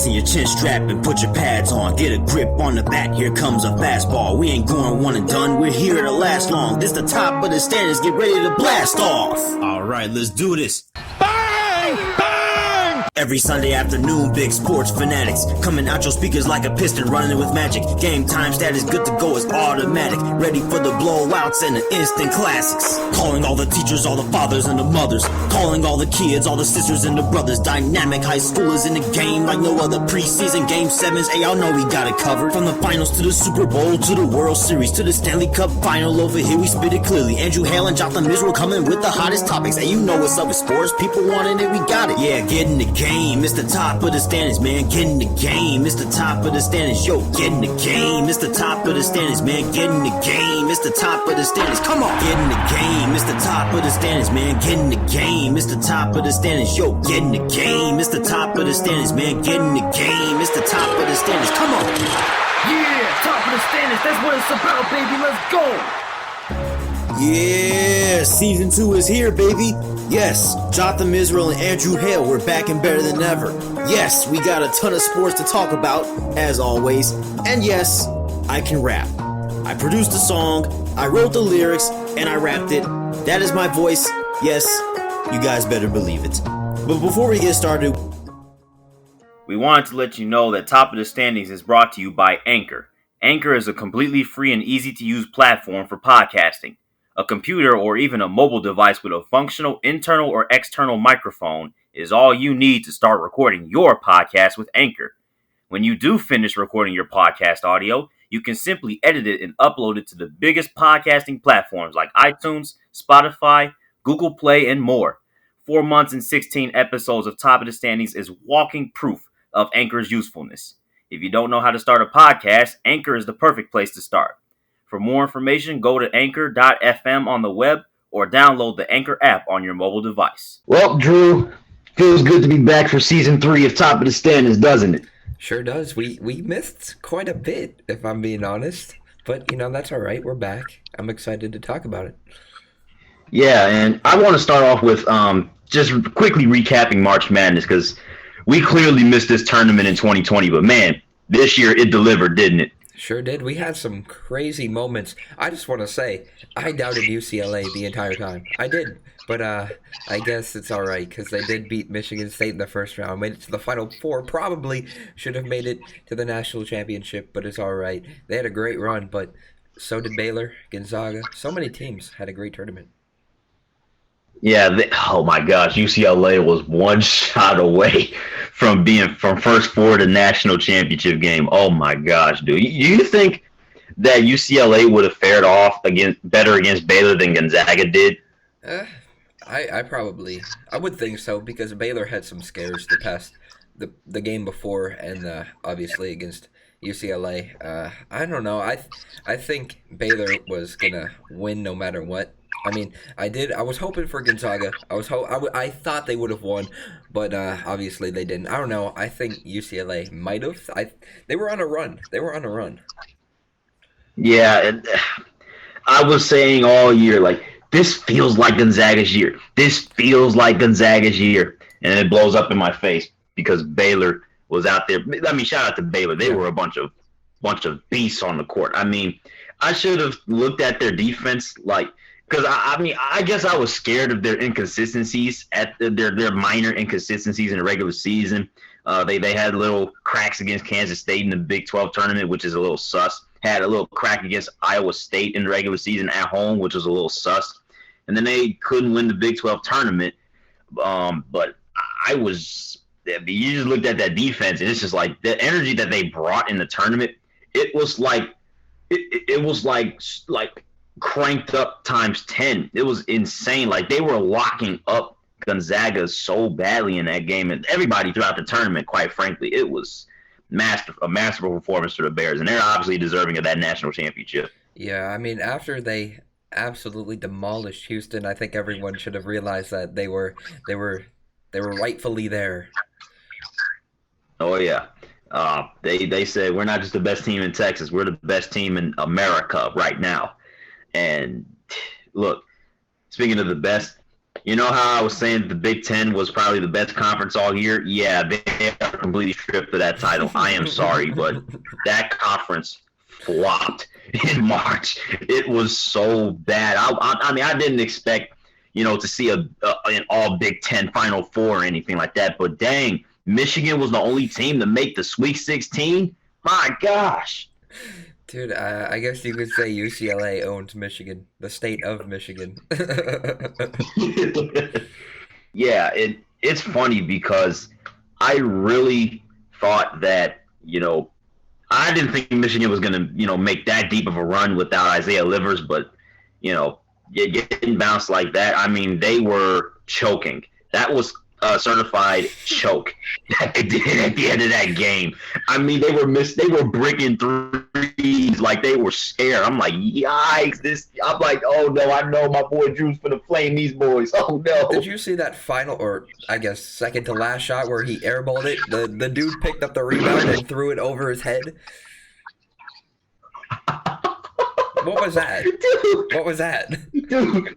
Fasten your chin strap and put your pads on. Get a grip on the bat, here comes a fastball. We ain't going one and done, we're here to last long. This the top of the standards, get ready to blast off. Alright, let's do this. Bang! Bang! Every Sunday afternoon, big sports fanatics coming out your speakers like a piston running with magic. Game time status good to go is automatic. Ready for the blowouts and the instant classics. Calling all the teachers, all the fathers and the mothers. Calling all the kids, all the sisters and the brothers. Dynamic high schoolers in the game like no other preseason. Game 7s, hey, y'all know we got it covered. From the finals to the Super Bowl to the World Series to the Stanley Cup final. Over here we spit it clearly. Andrew Hale and Jotham Israel coming with the hottest topics. Hey, you know what's up with sports. People wanting it, we got it. Yeah, get in the game. It's the top of the standards, man. Get in the game. It's the top of the standards. Yo, get in the game. It's the top of the standards, man. Get in the game. It's the top of the standards. Come on. Get in the game. It's the top of the standards, man. Get in the game. It's the top of the standards. Yo, get in the game. It's the top of the standards, man. Get in the game. It's the top of the standards. Come on. Yeah, top of the standards. That's what it's about, baby. Let's go. Yeah, season 2 is here, baby. Yes, Jotham Israel and Andrew Hale, we're back and better than ever. Yes, we got a ton of sports to talk about, as always. And yes, I can rap. I produced the song, I wrote the lyrics, and I rapped it. That is my voice. Yes, you guys better believe it. But before we get started, we wanted to let you know that Top of the Standings is brought to you by Anchor. Anchor is a completely free and easy-to-use platform for podcasting. A computer or even a mobile device with a functional internal or external microphone is all you need to start recording your podcast with Anchor. When you do finish recording your podcast audio, you can simply edit it and upload it to the biggest podcasting platforms like iTunes, Spotify, Google Play, and more. 4 months and 16 episodes of Top of the Standings is walking proof of Anchor's usefulness. If you don't know how to start a podcast, Anchor is the perfect place to start. For more information, go to anchor.fm on the web or download the Anchor app on your mobile device. Well, Drew, feels good to be back for Season 3 of Top of the Standards, doesn't it? Sure does. We missed quite a bit, if I'm being honest. But, that's all right. We're back. I'm excited to talk about it. Yeah, and I want to start off with just quickly recapping March Madness because we clearly missed this tournament in 2020. But, man, this year it delivered, didn't it? Sure did. We had some crazy moments. I just want to say, I doubted UCLA the entire time. I did. But I guess it's all right because they did beat Michigan State in the first round. Made it to the Final Four. Probably should have made it to the national championship, but it's all right. They had a great run, but so did Baylor, Gonzaga. So many teams had a great tournament. Yeah, oh my gosh, UCLA was one shot away from being from first four to national championship game. Oh my gosh, dude. You think that UCLA would have fared off better against Baylor than Gonzaga did? I would think so because Baylor had some scares the game before and obviously against UCLA. I don't know. I think Baylor was gonna win no matter what. I mean, I was hoping for Gonzaga. I thought they would have won, but obviously they didn't. I don't know. I think UCLA might have. They were on a run. Yeah, I was saying all year, like, this feels like Gonzaga's year. And it blows up in my face because Baylor was out there. I mean, shout out to Baylor. They were a bunch of beasts on the court. I mean, I should have looked at their defense because I guess I was scared of their inconsistencies their minor inconsistencies in the regular season. They had little cracks against Kansas State in the Big 12 tournament, which is a little sus. Had a little crack against Iowa State in the regular season at home, which was a little sus. And then they couldn't win the Big 12 tournament. But you just looked at that defense, and it's just like the energy that they brought in the tournament. It was like cranked up times 10. It was insane. Like, they were locking up Gonzaga so badly in that game, and everybody throughout the tournament, quite frankly. It was a masterful performance for the Bears, and they're obviously deserving of that national championship. Yeah, I mean, after they absolutely demolished Houston, I think everyone should have realized that they were rightfully there. Oh yeah. They said we're not just the best team in Texas, we're the best team in America right now. And look, speaking of the best, You know how I was saying the Big Ten was probably the best conference all year? Yeah, they are completely stripped of that title. I am sorry, but that conference flopped in March. It was so bad. I mean, I didn't expect, to see an all Big Ten Final Four or anything like that. But dang, Michigan was the only team to make the Sweet 16. My gosh. Dude, I guess you could say UCLA owns Michigan, the state of Michigan. Yeah, it's funny because I really thought that, I didn't think Michigan was going to, make that deep of a run without Isaiah Livers, but, getting bounced like that, I mean, they were choking. That was a certified choke that they did at the end of that game. I mean, they were breaking threes like they were scared. I'm like, yikes! I'm like, oh no, I know my boy Drew's gonna flame these boys. Oh no! Did you see that final, or I guess second to last shot where he airballed it? The dude picked up the rebound and threw it over his head. What was that? Dude, What was that? dude.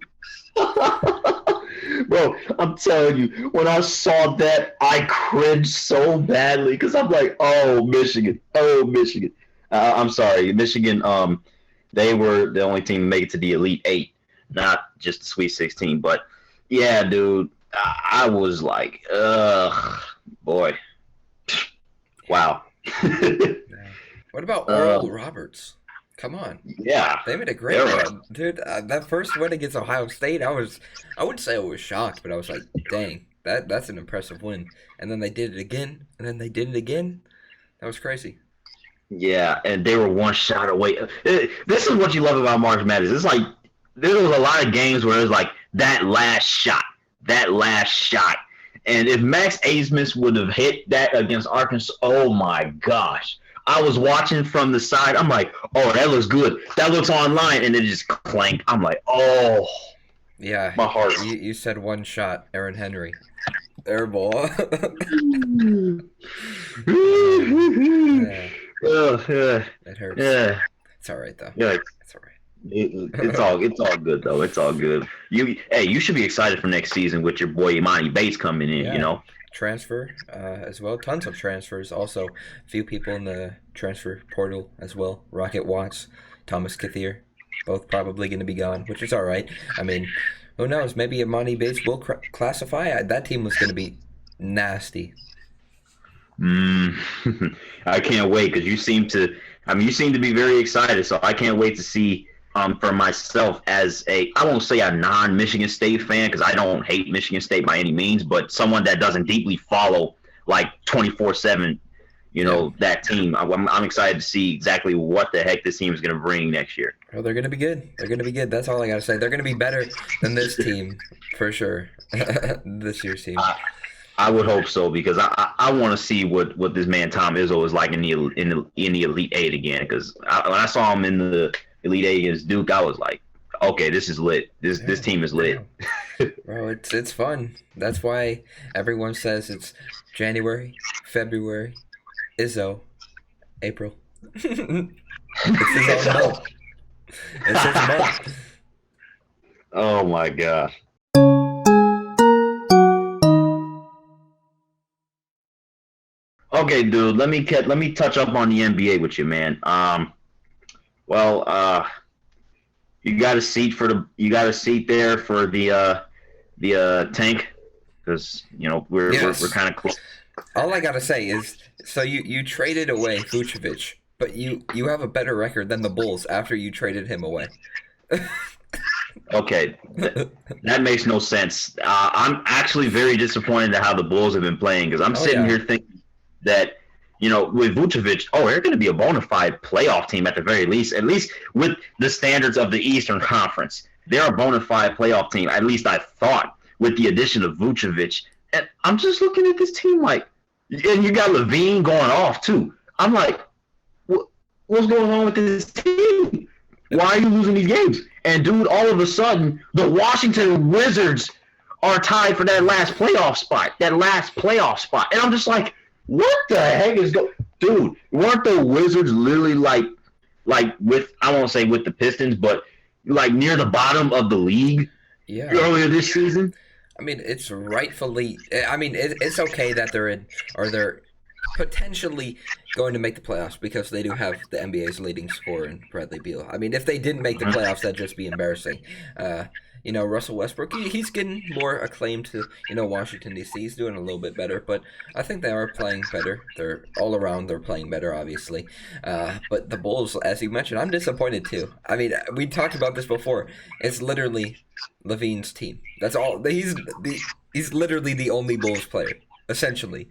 Bro, I'm telling you, when I saw that, I cringed so badly because I'm like, oh, Michigan. I'm sorry, Michigan. They were the only team to make it to the Elite Eight, not just the Sweet 16. But yeah, dude, I was like, ugh, boy, wow. What about Oral Roberts? Come on. Yeah. They made a great run. Dude, that first win against Ohio State, I wouldn't say I was shocked, but I was like, dang, that's an impressive win. And then they did it again, and then they did it again. That was crazy. Yeah, and they were one shot away. This is what you love about March Madness. It's like there was a lot of games where it was like that last shot. And if Max Abmas would have hit that against Arkansas, oh my gosh. I was watching from the side. I'm like, oh, that looks good. That looks online. And it just clanked. I'm like, oh. Yeah. My heart. You said one shot, Aaron Henry. Airball. Yeah. It hurts. Yeah. It's all right, though. Yeah. It's all right. It's all good though. It's all good. You should be excited for next season with your boy Imani Bates coming in. Yeah. Transfer as well. Tons of transfers. Also, a few people in the transfer portal as well. Rocket Watts, Thomas Kithier, both probably going to be gone, which is all right. I mean, who knows? Maybe Imani Bates will classify. That team was going to be nasty. I can't wait because you seem to be very excited. So I can't wait to see. For myself as I won't say a non-Michigan State fan because I don't hate Michigan State by any means, but someone that doesn't deeply follow like 24/7, that team. I'm excited to see exactly what the heck this team is going to bring next year. Oh, they're going to be good. That's all I got to say. They're going to be better than this team for sure. This year's team. I would hope so because I want to see what this man Tom Izzo is like in the Elite Eight again because when I saw him in the Elite Eight against Duke, I was like, okay, this is lit. This team is lit. Bro, it's fun. That's why everyone says it's January, February, Izzo, April. It's his own month. It's his month. Oh my gosh. Okay, dude. Let me touch up on the NBA with you, man. You got a seat there for the tank because we're kind of close. All I gotta say is, so you traded away Vucevic, but you have a better record than the Bulls after you traded him away. Okay, that makes no sense. I'm actually very disappointed at how the Bulls have been playing because I'm sitting here thinking that. With Vucevic, they're going to be a bona fide playoff team at the very least. At least with the standards of the Eastern Conference, they're a bona fide playoff team. At least I thought with the addition of Vucevic. And I'm just looking at this team like, and you got Levine going off too. I'm like, what's going on with this team? Why are you losing these games? And dude, all of a sudden, the Washington Wizards are tied for that last playoff spot. And I'm just like, what the heck is going? Dude, weren't the Wizards literally like with, I won't say with the Pistons, but like near the bottom of the league earlier this season? I mean, it's rightfully. I mean, it's okay that they're potentially going to make the playoffs because they do have the NBA's leading scorer in Bradley Beal. I mean, if they didn't make the playoffs, that'd just be embarrassing. Russell Westbrook, he's getting more acclaim to, Washington, D.C. He's doing a little bit better, but I think they are playing better. They're all around, they're playing better, obviously. But the Bulls, as you mentioned, I'm disappointed too. I mean, we talked about this before. It's literally Levine's team. That's all. He's literally the only Bulls player, essentially.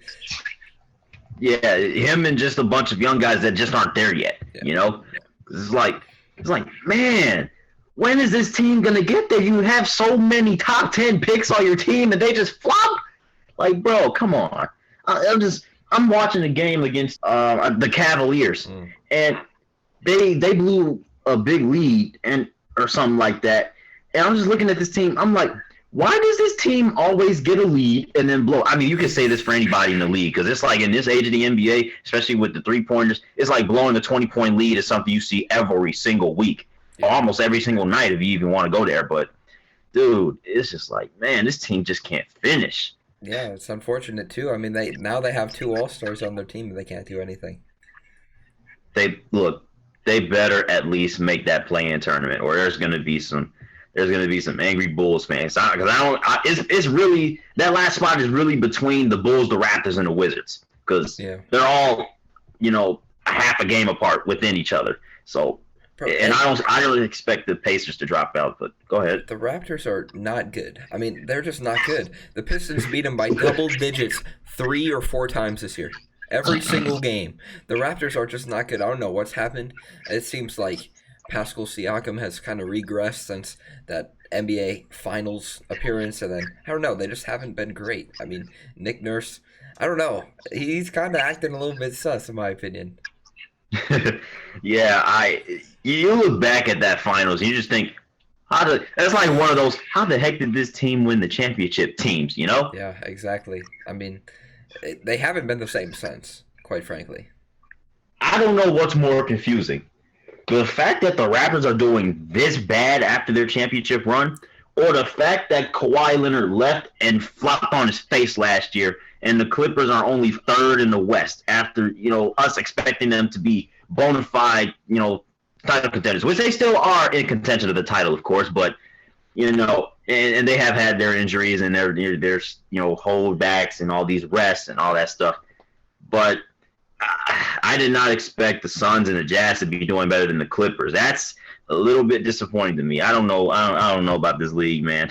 Yeah, him and just a bunch of young guys that just aren't there yet. Yeah. It's like, man, when is this team gonna get there? You have so many top 10 picks on your team, and they just flop. Like, bro, come on. I'm watching a game against the Cavaliers, and they blew a big lead or something like that. And I'm just looking at this team. I'm like, why does this team always get a lead and then blow? I mean, you can say this for anybody in the league because it's like in this age of the NBA, especially with the three-pointers, it's like blowing a 20-point lead is something you see every single week, or almost every single night if you even want to go there. But, dude, it's just like, man, this team just can't finish. Yeah, it's unfortunate, too. I mean, they have 2 All-Stars on their team, but they can't do anything. They better at least make that play-in tournament, or there's going to be some angry Bulls fans. It's really, that last spot is really between the Bulls, the Raptors, and the Wizards because they're all, a half a game apart within each other. So, and I don't expect the Pacers to drop out. But go ahead. The Raptors are not good. I mean, they're just not good. The Pistons beat them by double digits 3 or 4 times this year. Every single game. The Raptors are just not good. I don't know what's happened. It seems like Pascal Siakam has kind of regressed since that NBA Finals appearance, and then, I don't know, they just haven't been great. I mean, Nick Nurse, I don't know. He's kind of acting a little bit sus, in my opinion. Yeah, you look back at that Finals, and you just think, that's like one of those, how the heck did this team win the championship teams, Yeah, exactly. I mean, they haven't been the same since, quite frankly. I don't know what's more confusing. The fact that the Raptors are doing this bad after their championship run, or the fact that Kawhi Leonard left and flopped on his face last year, and the Clippers are only 3rd in the West after, us expecting them to be bona fide, title contenders, which they still are in contention of the title, of course, but, and they have had their injuries and their holdbacks and all these rests and all that stuff. But I did not expect the Suns and the Jazz to be doing better than the Clippers. That's a little bit disappointing to me. I don't know. I don't know about this league, man.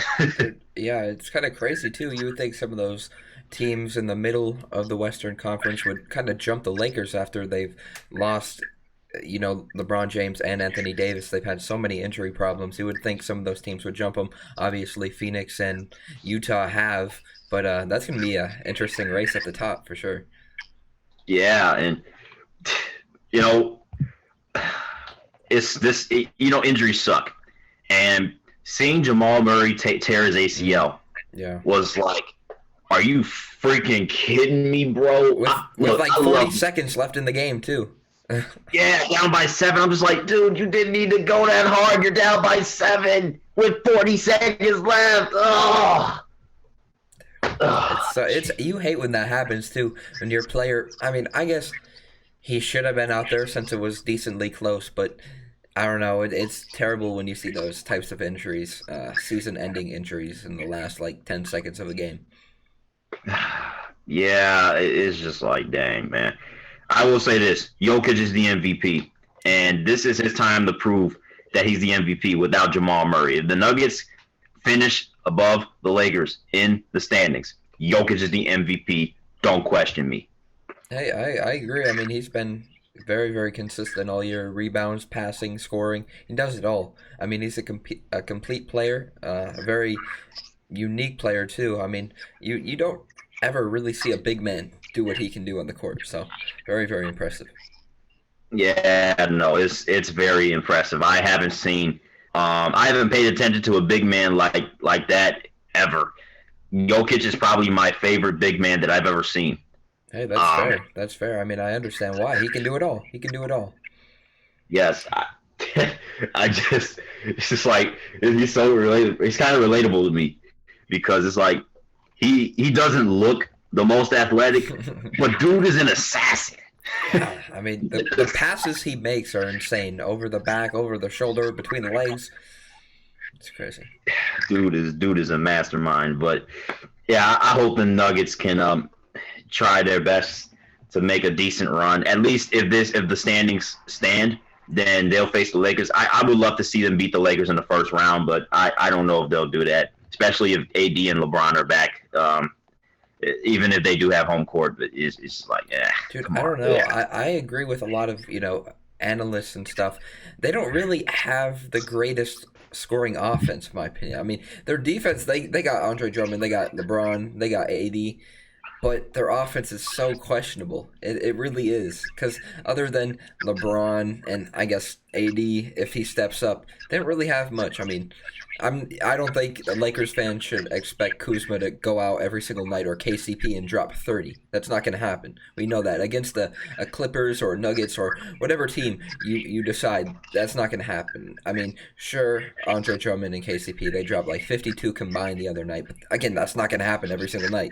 Yeah, it's kind of crazy too. You would think some of those teams in the middle of the Western Conference would kind of jump the Lakers after they've lost, LeBron James and Anthony Davis. They've had so many injury problems. You would think some of those teams would jump them. Obviously, Phoenix and Utah have, but that's going to be an interesting race at the top for sure. Yeah, and it's this. Injuries suck, and seeing Jamal Murray tear his ACL, was like, are you freaking kidding me, bro? With 40 seconds left in the game too. Yeah, down by 7. I'm just like, dude, you didn't need to go that hard. You're down by 7 with 40 seconds left. Oh. It's you hate when that happens too, when your player. I mean, I guess he should have been out there since it was decently close, but I don't know. It's terrible when you see those types of injuries, season-ending injuries in the last 10 seconds of a game. Yeah, it's just like, dang, man. I will say this: Jokic is the MVP, and this is his time to prove that he's the MVP without Jamal Murray. If the Nuggets finish above the Lakers in the standings, Jokic is the MVP. Don't question me. Hey, I agree. I mean, he's been very, very consistent all year. Rebounds, passing, scoring. He does it all. I mean, he's a complete player, a very unique player, too. I mean, you don't ever really see a big man do what he can do on the court. So, very, very impressive. Yeah, no, it's very impressive. I haven't paid attention to a big man like that ever. Jokic is probably my favorite big man that I've ever seen. Hey, that's fair. That's fair. I mean, I understand why. He can do it all. He can do it all. Yes, it's just like, he's so relatable. He's kind of relatable to me. because it's like he doesn't look the most athletic, but dude is an assassin. Yeah, I mean, the passes he makes are insane. Over the back, over the shoulder, between the legs. It's crazy. Dude is a mastermind. But yeah, I hope the Nuggets can try their best to make a decent run. At least if the standings stand, then they'll face the Lakers. I would love to see them beat the Lakers in the first round, but I don't know if they'll do that, especially if AD and LeBron are back. Even if they do have home court, but it's like, dude, I don't know. Yeah. I agree with a lot of analysts and stuff. They don't really have the greatest scoring offense, in my opinion. I mean, their defense, they got Andre Drummond, they got LeBron, they got AD, but their offense is so questionable. It really is, because other than LeBron and I guess AD, if he steps up, they don't really have much. I mean, I don't think the Lakers fans should expect Kuzma to go out every single night or KCP and drop 30. That's not going to happen. We know that. Against the Clippers or Nuggets or whatever team you decide, that's not going to happen. I mean, sure, Andre Drummond and KCP, they dropped like 52 combined the other night. But again, that's not going to happen every single night.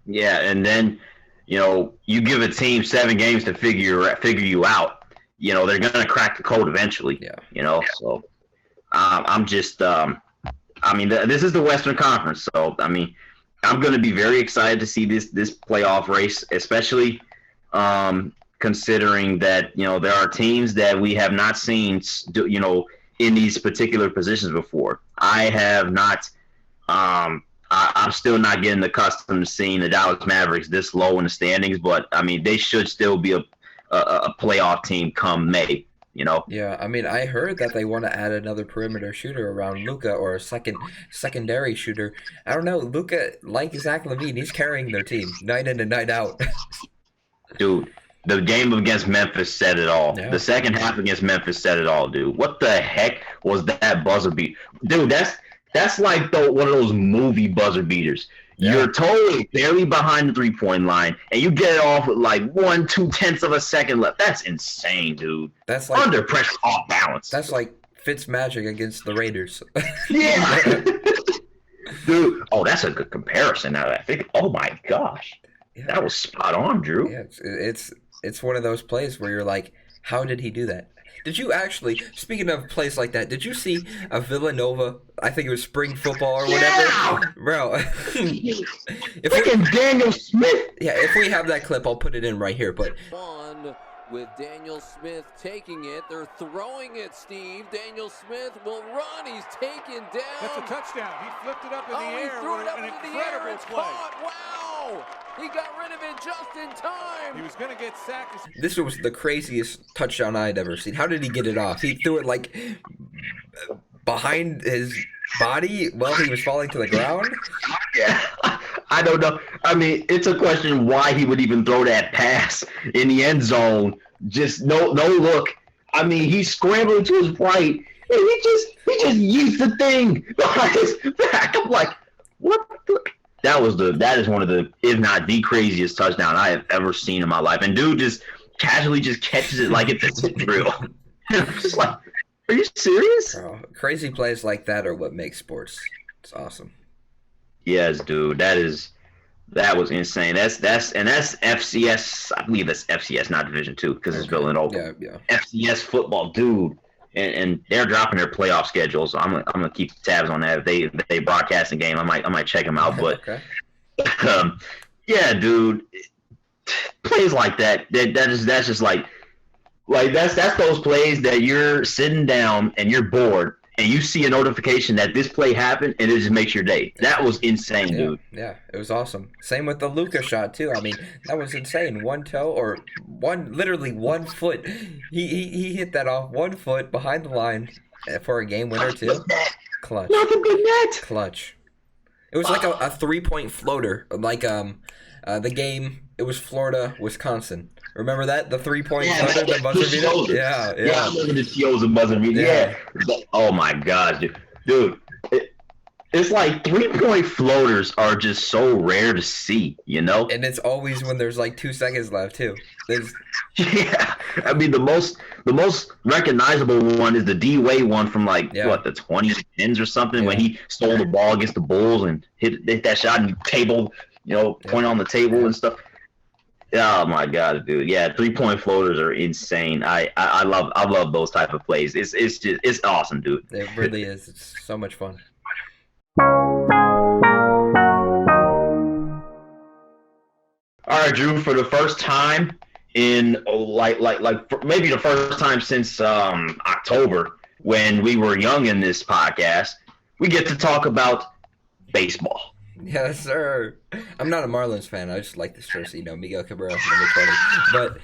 Yeah, and then, you give a team 7 games to figure you out. They're going to crack the code eventually. Yeah. So I'm just, this is the Western Conference. So, I'm going to be very excited to see this playoff race, especially considering that, there are teams that we have not seen, in these particular positions before. I have not, I'm still not getting accustomed to seeing the Dallas Mavericks this low in the standings, but they should still be a playoff team come May. Yeah, I heard that they want to add another perimeter shooter around Luka, or a secondary shooter. I don't know. Luka, like Zach LaVine, he's carrying their team night in and night out. Dude, the game against Memphis said it all. Yeah. The second half against Memphis said it all, dude. What the heck was that buzzer beat? Dude, that's like one of those movie buzzer beaters. Yeah. You're totally barely behind the 3-point line, and you get it off with like 1/2 of a second left. That's insane, dude. That's like under pressure, off balance. That's like Fitzmagic against the Raiders. Yeah, dude. Oh, that's a good comparison. Now that I think, oh my gosh, yeah. That was spot on, Drew. Yeah, it's one of those plays where you're like, how did he do that? Did you actually, speaking of plays like that, did you see a Villanova, I think it was spring football or whatever? Yeah! Bro. Freaking Daniel Smith. Yeah, if we have that clip, I'll put it in right here. But on with Daniel Smith taking it. They're throwing it, Steve. Daniel Smith will run. He's taken down. That's a touchdown. He flipped it up in the air. He threw it up an into the incredible air. It's play. caught. Wow. He got rid of it just in time. He was going to get sacked. This was the craziest touchdown I'd ever seen. How did he get it off? He threw it like behind his body while he was falling to the ground? Yeah, I don't know. It's a question why he would even throw that pass in the end zone. Just no look. He scrambled to his right, and he just used the thing behind his back. I'm like, what the? That is one of the, if not the craziest touchdown I have ever seen in my life. And dude just casually just catches it like it's a drill. And I'm just like, are you serious? Bro, crazy plays like that are what make sports. It's awesome. Yes, dude. That was insane. That's FCS. I believe that's FCS, not Division II, because it's Villanova. Yeah. FCS football, dude. And they're dropping their playoff schedule, so I'm gonna keep tabs on that. If they broadcast a game, I might check them out. But okay. Yeah, dude, plays like that's just like that's those plays that you're sitting down and you're bored and you see a notification that this play happened and it just makes your day. That was insane, dude. Yeah, it was awesome. Same with the Luka shot too. That was insane. One toe or literally 1 foot. He hit that off 1 foot behind the line for a game winner too. Clutch. Nothing but net. Clutch. It was like a 3-point floater. Like the game. It was Florida, Wisconsin. Remember that? The 3-point floater, the buzzer beater? Yeah. I remember the TOs and buzzer beater. Yeah. Oh my gosh, dude. It's like 3-point floaters are just so rare to see, you know? And it's always when there's like 2 seconds left too. Yeah. I mean, the most recognizable one is the D-Way one from like the 2010s or something when he stole the ball against the Bulls and hit that shot and table, point on the table and stuff. Oh my god, dude! Yeah, 3-point floaters are insane. I love those type of plays. It's awesome, dude. It really is. It's so much fun. All right, Drew. For the first time in maybe the first time since October when we were young in this podcast, we get to talk about baseball. Yes, sir. I'm not a Marlins fan. I just like this jersey, Miguel Cabrera, number 20. But,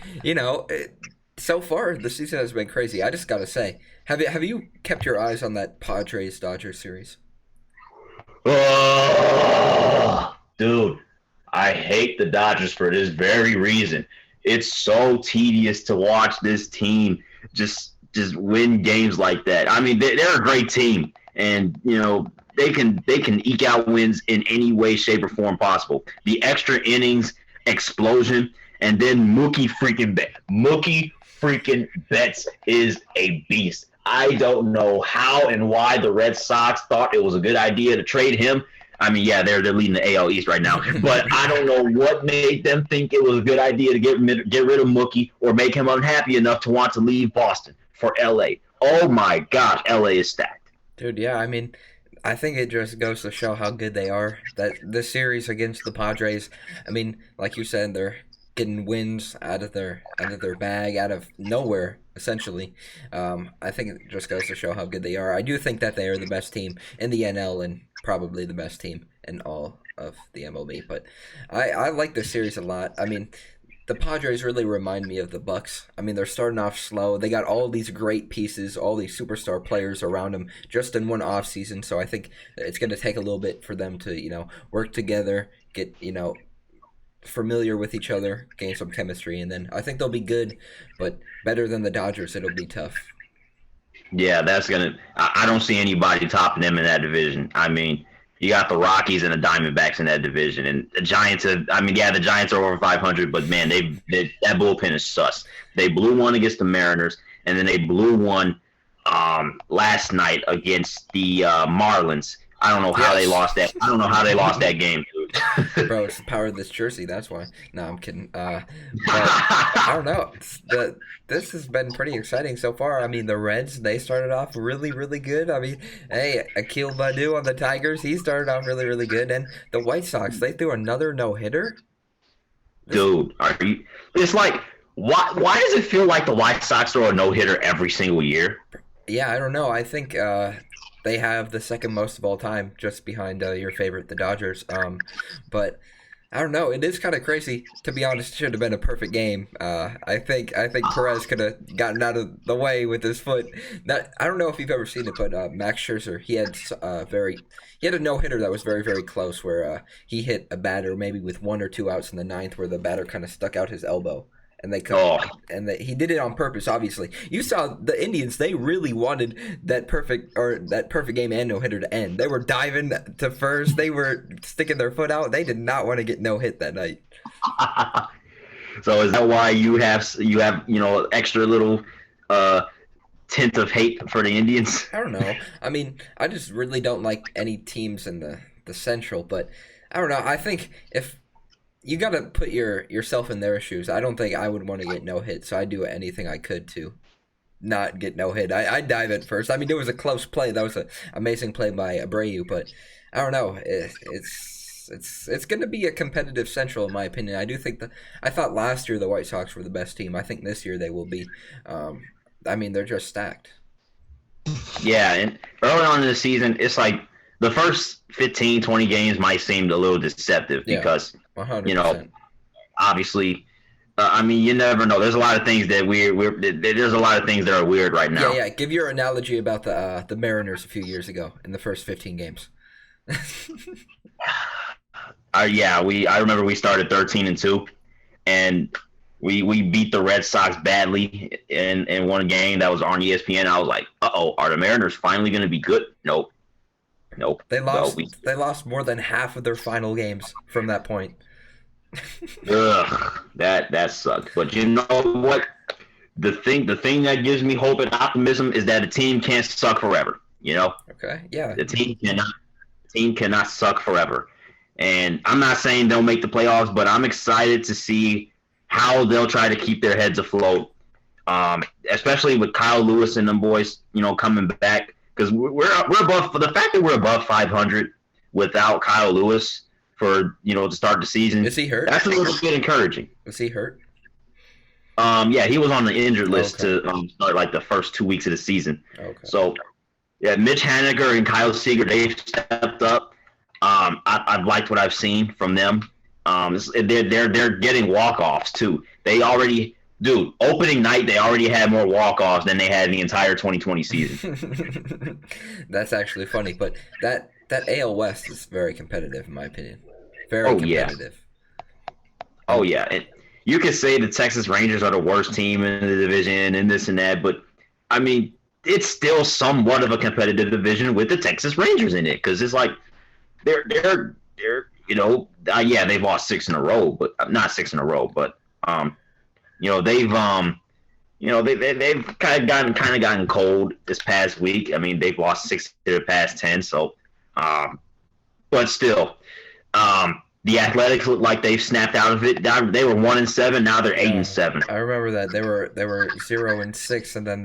so far, the season has been crazy. I just got to say, have you kept your eyes on that Padres-Dodgers series? Oh, dude, I hate the Dodgers for this very reason. It's so tedious to watch this team just win games like that. I mean, they're a great team, and, they can eke out wins in any way, shape, or form possible. The extra innings explosion, and then Mookie freaking Betts is a beast. I don't know how and why the Red Sox thought it was a good idea to trade him. I mean, yeah, they're leading the AL East right now, but I don't know what made them think it was a good idea to get rid of Mookie or make him unhappy enough to want to leave Boston for LA. Oh my gosh, LA is stacked. Dude, yeah, I mean, I think it just goes to show how good they are. That this series against the Padres, I mean, like you said, they're getting wins out of their bag, out of nowhere, essentially. I think it just goes to show how good they are. I do think that they are the best team in the NL and probably the best team in all of the MLB. But I like this series a lot. I mean, the Padres really remind me of the Bucks. I mean, they're starting off slow. They got all these great pieces, all these superstar players around them just in one offseason. So I think it's going to take a little bit for them to, work together, get, familiar with each other, gain some chemistry, and then I think they'll be good, but better than the Dodgers, it'll be tough. Yeah, I don't see anybody topping them in that division. I mean, you got the Rockies and the Diamondbacks in that division, and the Giants the Giants are over 500, but man, that bullpen is sus. They blew one against the Mariners, and then they blew one last night against the Marlins. I don't know how they lost that. I don't know how they lost that game, dude. Bro, it's the power of this jersey. That's why. No, I'm kidding. But I don't know. This has been pretty exciting so far. I mean, the Reds, they started off really, really good. I mean, hey, Akil Baddoo on the Tigers, he started off really, really good. And the White Sox, they threw another no-hitter. Dude, it's like, why does it feel like the White Sox throw a no-hitter every single year? Yeah, I don't know. I think they have the second most of all time, just behind your favorite, the Dodgers. But I don't know. It is kind of crazy. To be honest, it should have been a perfect game. I think Perez could have gotten out of the way with his foot. I don't know if you've ever seen it, but Max Scherzer, he had a no-hitter that was very, very close, where he hit a batter maybe with 1 or 2 outs in the ninth, where the batter kind of stuck out his elbow. And he did it on purpose. Obviously, you saw the Indians. They really wanted that perfect game and no hitter to end. They were diving to first. They were sticking their foot out. They did not want to get no hit that night. So is that why you have extra little tint of hate for the Indians? I don't know. I mean, I just really don't like any teams in the Central. But I don't know. I think if you got to put yourself in their shoes. I don't think I would want to get no hit, so I'd do anything I could to not get no hit. I'd dive at first. I mean, it was a close play. That was an amazing play by Abreu, but I don't know. It's going to be a competitive Central, in my opinion. I thought last year the White Sox were the best team. I think this year they will be. I mean, they're just stacked. Yeah, and early on in the season, it's like the first 15, 20 games might seem a little deceptive because, 100%. Obviously, I mean, you never know. There's a lot of things that there's a lot of things that are weird right now. Yeah. Give your analogy about the Mariners a few years ago in the first 15 games. I remember we started 13-2, and we beat the Red Sox badly in one game that was on ESPN. I was like, are the Mariners finally going to be good? Nope. Nope. They lost more than half of their final games from that point. Ugh, that sucks. But you know what? The thing that gives me hope and optimism is that a team can't suck forever. You know? Okay. Yeah. The team cannot suck forever. And I'm not saying they'll make the playoffs, but I'm excited to see how they'll try to keep their heads afloat. Especially with Kyle Lewis and them boys, coming back, because we're above, for the fact that we're above 500 without Kyle Lewis for to start the season. Is he hurt? That's a little bit encouraging. Was he hurt? Yeah, he was on the injured list to start like the first 2 weeks of the season. Okay. So, yeah, Mitch Haniger and Kyle Seager, they've stepped up. I've liked what I've seen from them. They're getting walk-offs too. They already, opening night they already had more walk-offs than they had in the entire 2020 season. That's actually funny, but that AL West is very competitive in my opinion. Very competitive. Oh yeah, and you could say the Texas Rangers are the worst team in the division and this and that, but I mean it's still somewhat of a competitive division with the Texas Rangers in it, because it's like they're they've lost 6 in a row, but not 6 in a row, but they've kind of gotten cold this past week. I mean, they've lost 6 of their past 10, so but still, the Athletics look like they've snapped out of it. They were 1-7, now they're 8-7. I remember that they were 0-6, and then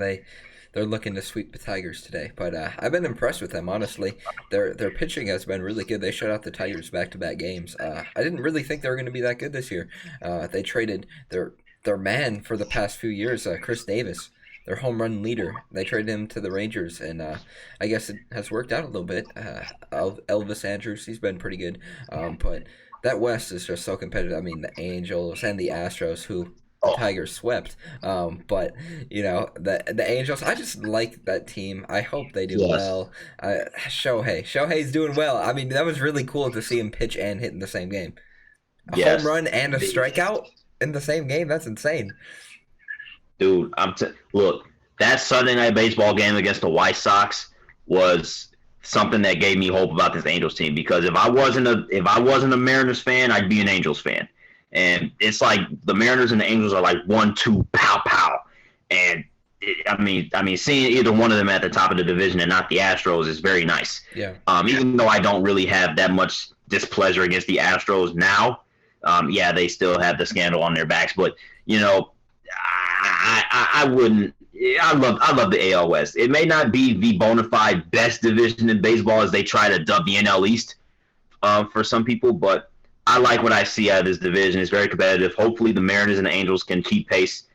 they're looking to sweep the Tigers today. But I've been impressed with them, honestly. Their pitching has been really good. They shut out the Tigers back-to-back games. I didn't really think they were going to be that good this year. They traded their man for the past few years, Chris Davis, their home run leader. They traded him to the Rangers, and I guess it has worked out a little bit. Elvis Andrus, he's been pretty good. But that West is just so competitive. I mean, the Angels and the Astros, who the Tigers swept. But, the Angels, I just like that team. I hope they do well. Shohei's doing well. I mean, that was really cool to see him pitch and hit in the same game. A home run and a strikeout in the same game? That's insane. Dude, look, that Sunday Night Baseball game against the White Sox was something that gave me hope about this Angels team, because if I wasn't a Mariners fan, I'd be an Angels fan. And it's like the Mariners and the Angels are like 1-2 pow pow. And I mean, seeing either one of them at the top of the division and not the Astros is very nice. Yeah. Even though I don't really have that much displeasure against the Astros now, they still have the scandal on their backs. But I wouldn't. I love the AL West. It may not be the bona fide best division in baseball, as they try to dub the NL East for some people, but I like what I see out of this division. It's very competitive. Hopefully the Mariners and the Angels can keep pace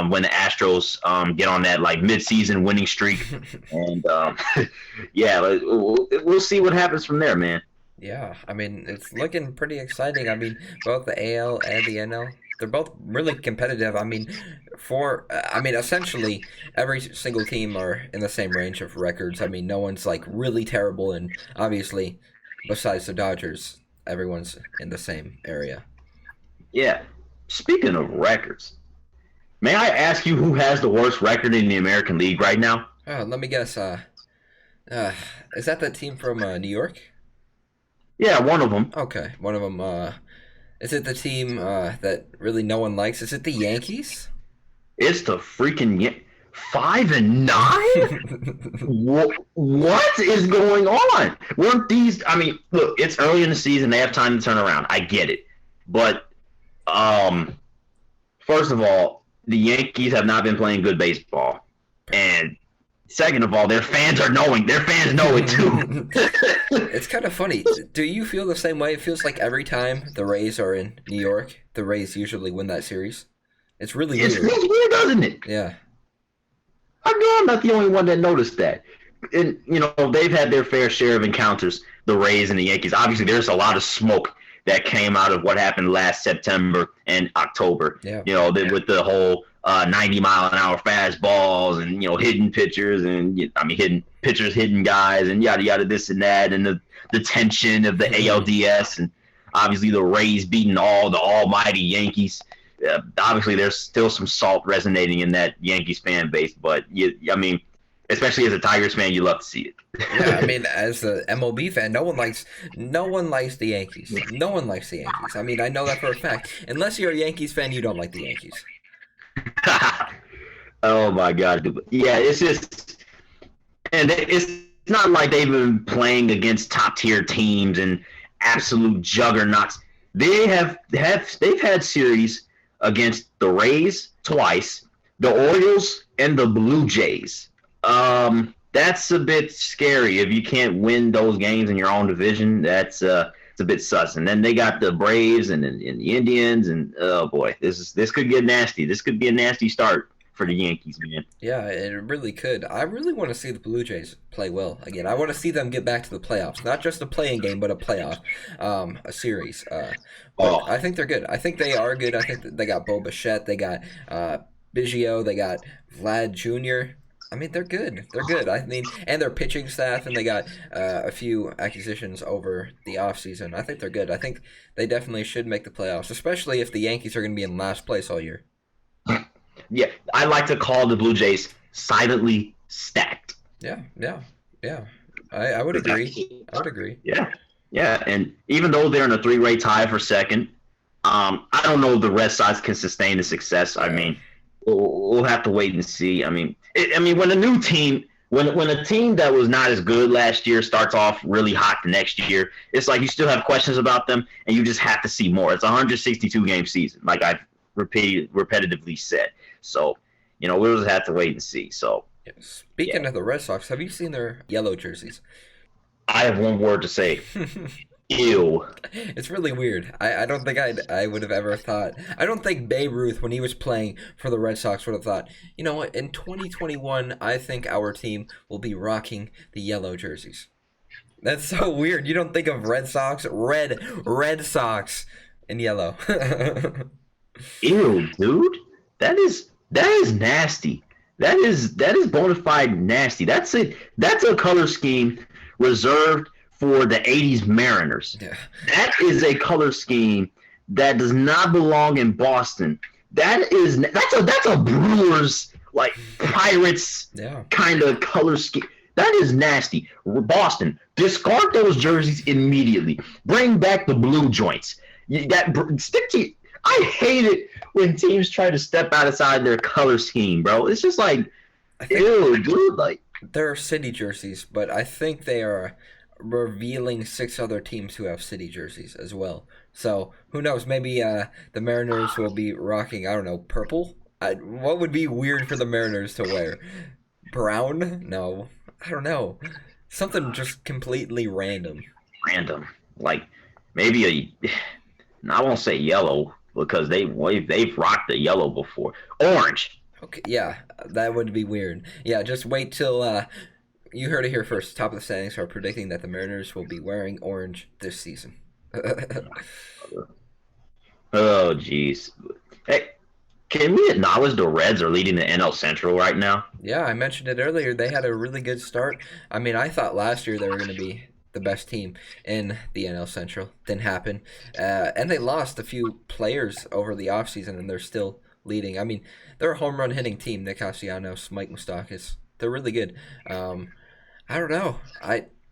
when the Astros get on that like mid-season winning streak. And we'll see what happens from there, man. Yeah, I mean, it's looking pretty exciting. I mean, both the AL and the NL, they're both really competitive. I mean, essentially every single team are in the same range of records. I mean, no one's like really terrible, and obviously, besides the Dodgers, everyone's in the same area. Yeah. Speaking of records, may I ask you who has the worst record in the American League right now? Let me guess. Is that team from New York? Yeah, one of them. Okay, one of them. Is it the team that really no one likes? Is it the Yankees? It's the freaking 5-9? What is going on? Weren't these? I mean, look, it's early in the season. They have time to turn around. I get it, but first of all, the Yankees have not been playing good baseball, and second of all, their fans know it too. It's kind of funny. Do you feel the same way? It feels like every time the Rays are in New York, the Rays usually win that series. It's really weird. It's weird, doesn't it? Yeah. I know I'm not the only one that noticed that. And, they've had their fair share of encounters, the Rays and the Yankees. Obviously, there's a lot of smoke that came out of what happened last September and October. Yeah. With the whole 90-mile-an-hour fastballs and, hitting pitchers and, hitting pitchers, hitting guys and yada, yada, this and that, and the tension of the ALDS, and obviously the Rays beating all the almighty Yankees. Obviously, there's still some salt resonating in that Yankees fan base, but especially as a Tigers fan, you love to see it. Yeah, I mean, as a MLB fan, no one likes the Yankees. No one likes the Yankees. I mean, I know that for a fact. Unless you're a Yankees fan, you don't like the Yankees. Oh my God, dude. Yeah, it's just, and it's not like they've been playing against top tier teams and absolute juggernauts. They've had series against the Rays twice, the Orioles, and the Blue Jays. That's a bit scary if you can't win those games in your own division. It's a bit sus. And then they got the Braves and the Indians, and oh boy, this could get nasty. This could be a nasty start for the Yankees, man. Yeah, it really could. I really want to see the Blue Jays play well again. I want to see them get back to the playoffs, not just a playing game, but a playoff, a series. I think they're good. I think they are good. I think that they got Bo Bichette, they got Biggio, they got Vlad Jr. I mean, they're good. They're good. I mean, and their pitching staff, and they got a few acquisitions over the offseason. I think they're good. I think they definitely should make the playoffs, especially if the Yankees are going to be in last place all year. Yeah, I like to call the Blue Jays silently stacked. Yeah. I would agree. Yeah, and even though they're in a three-way tie for second, I don't know if the Red Sox can sustain the success. I mean, we'll have to wait and see. I mean, when a new team, when a team that was not as good last year starts off really hot the next year, it's like you still have questions about them, and you just have to see more. It's a 162-game season, like I've repetitively said. So, we'll just have to wait and see. So, speaking of the Red Sox, have you seen their yellow jerseys? I have one word to say. Ew. It's really weird. I don't think I would have ever thought. I don't think Babe Ruth, when he was playing for the Red Sox, would have thought, you know what, in 2021, I think our team will be rocking the yellow jerseys. That's so weird. You don't think of Red Sox, Red Sox in yellow. Ew, dude. That is nasty. That is bona fide nasty. That's a color scheme reserved for the 80s Mariners. Yeah. That is a color scheme that does not belong in Boston. That's a Brewers, like, Pirates kind of color scheme. That is nasty. Boston, discard those jerseys immediately. Bring back the blue joints. I hate it when teams try to step outside their color scheme, bro. It's just like, ew, dude. Like, they're city jerseys, but I think they are revealing 6 other teams who have city jerseys as well. So who knows? Maybe the Mariners will be rocking, I don't know, purple. What would be weird for the Mariners to wear? Brown? No, I don't know. Something just completely random. Like maybe I won't say yellow because they've rocked the yellow before. Orange. Okay, yeah, that would be weird. Yeah, just wait till you heard it here first. Top of the standings are predicting that the Mariners will be wearing orange this season. Oh, jeez. Hey, can we acknowledge the Reds are leading the NL Central right now? Yeah, I mentioned it earlier. They had a really good start. I mean, I thought last year they were going to be the best team in the NL Central. Didn't happen. And they lost a few players over the offseason, and they're still leading. I mean, they're a home run hitting team. Nick Castellanos, Mike Moustakas. They're really good. I don't know.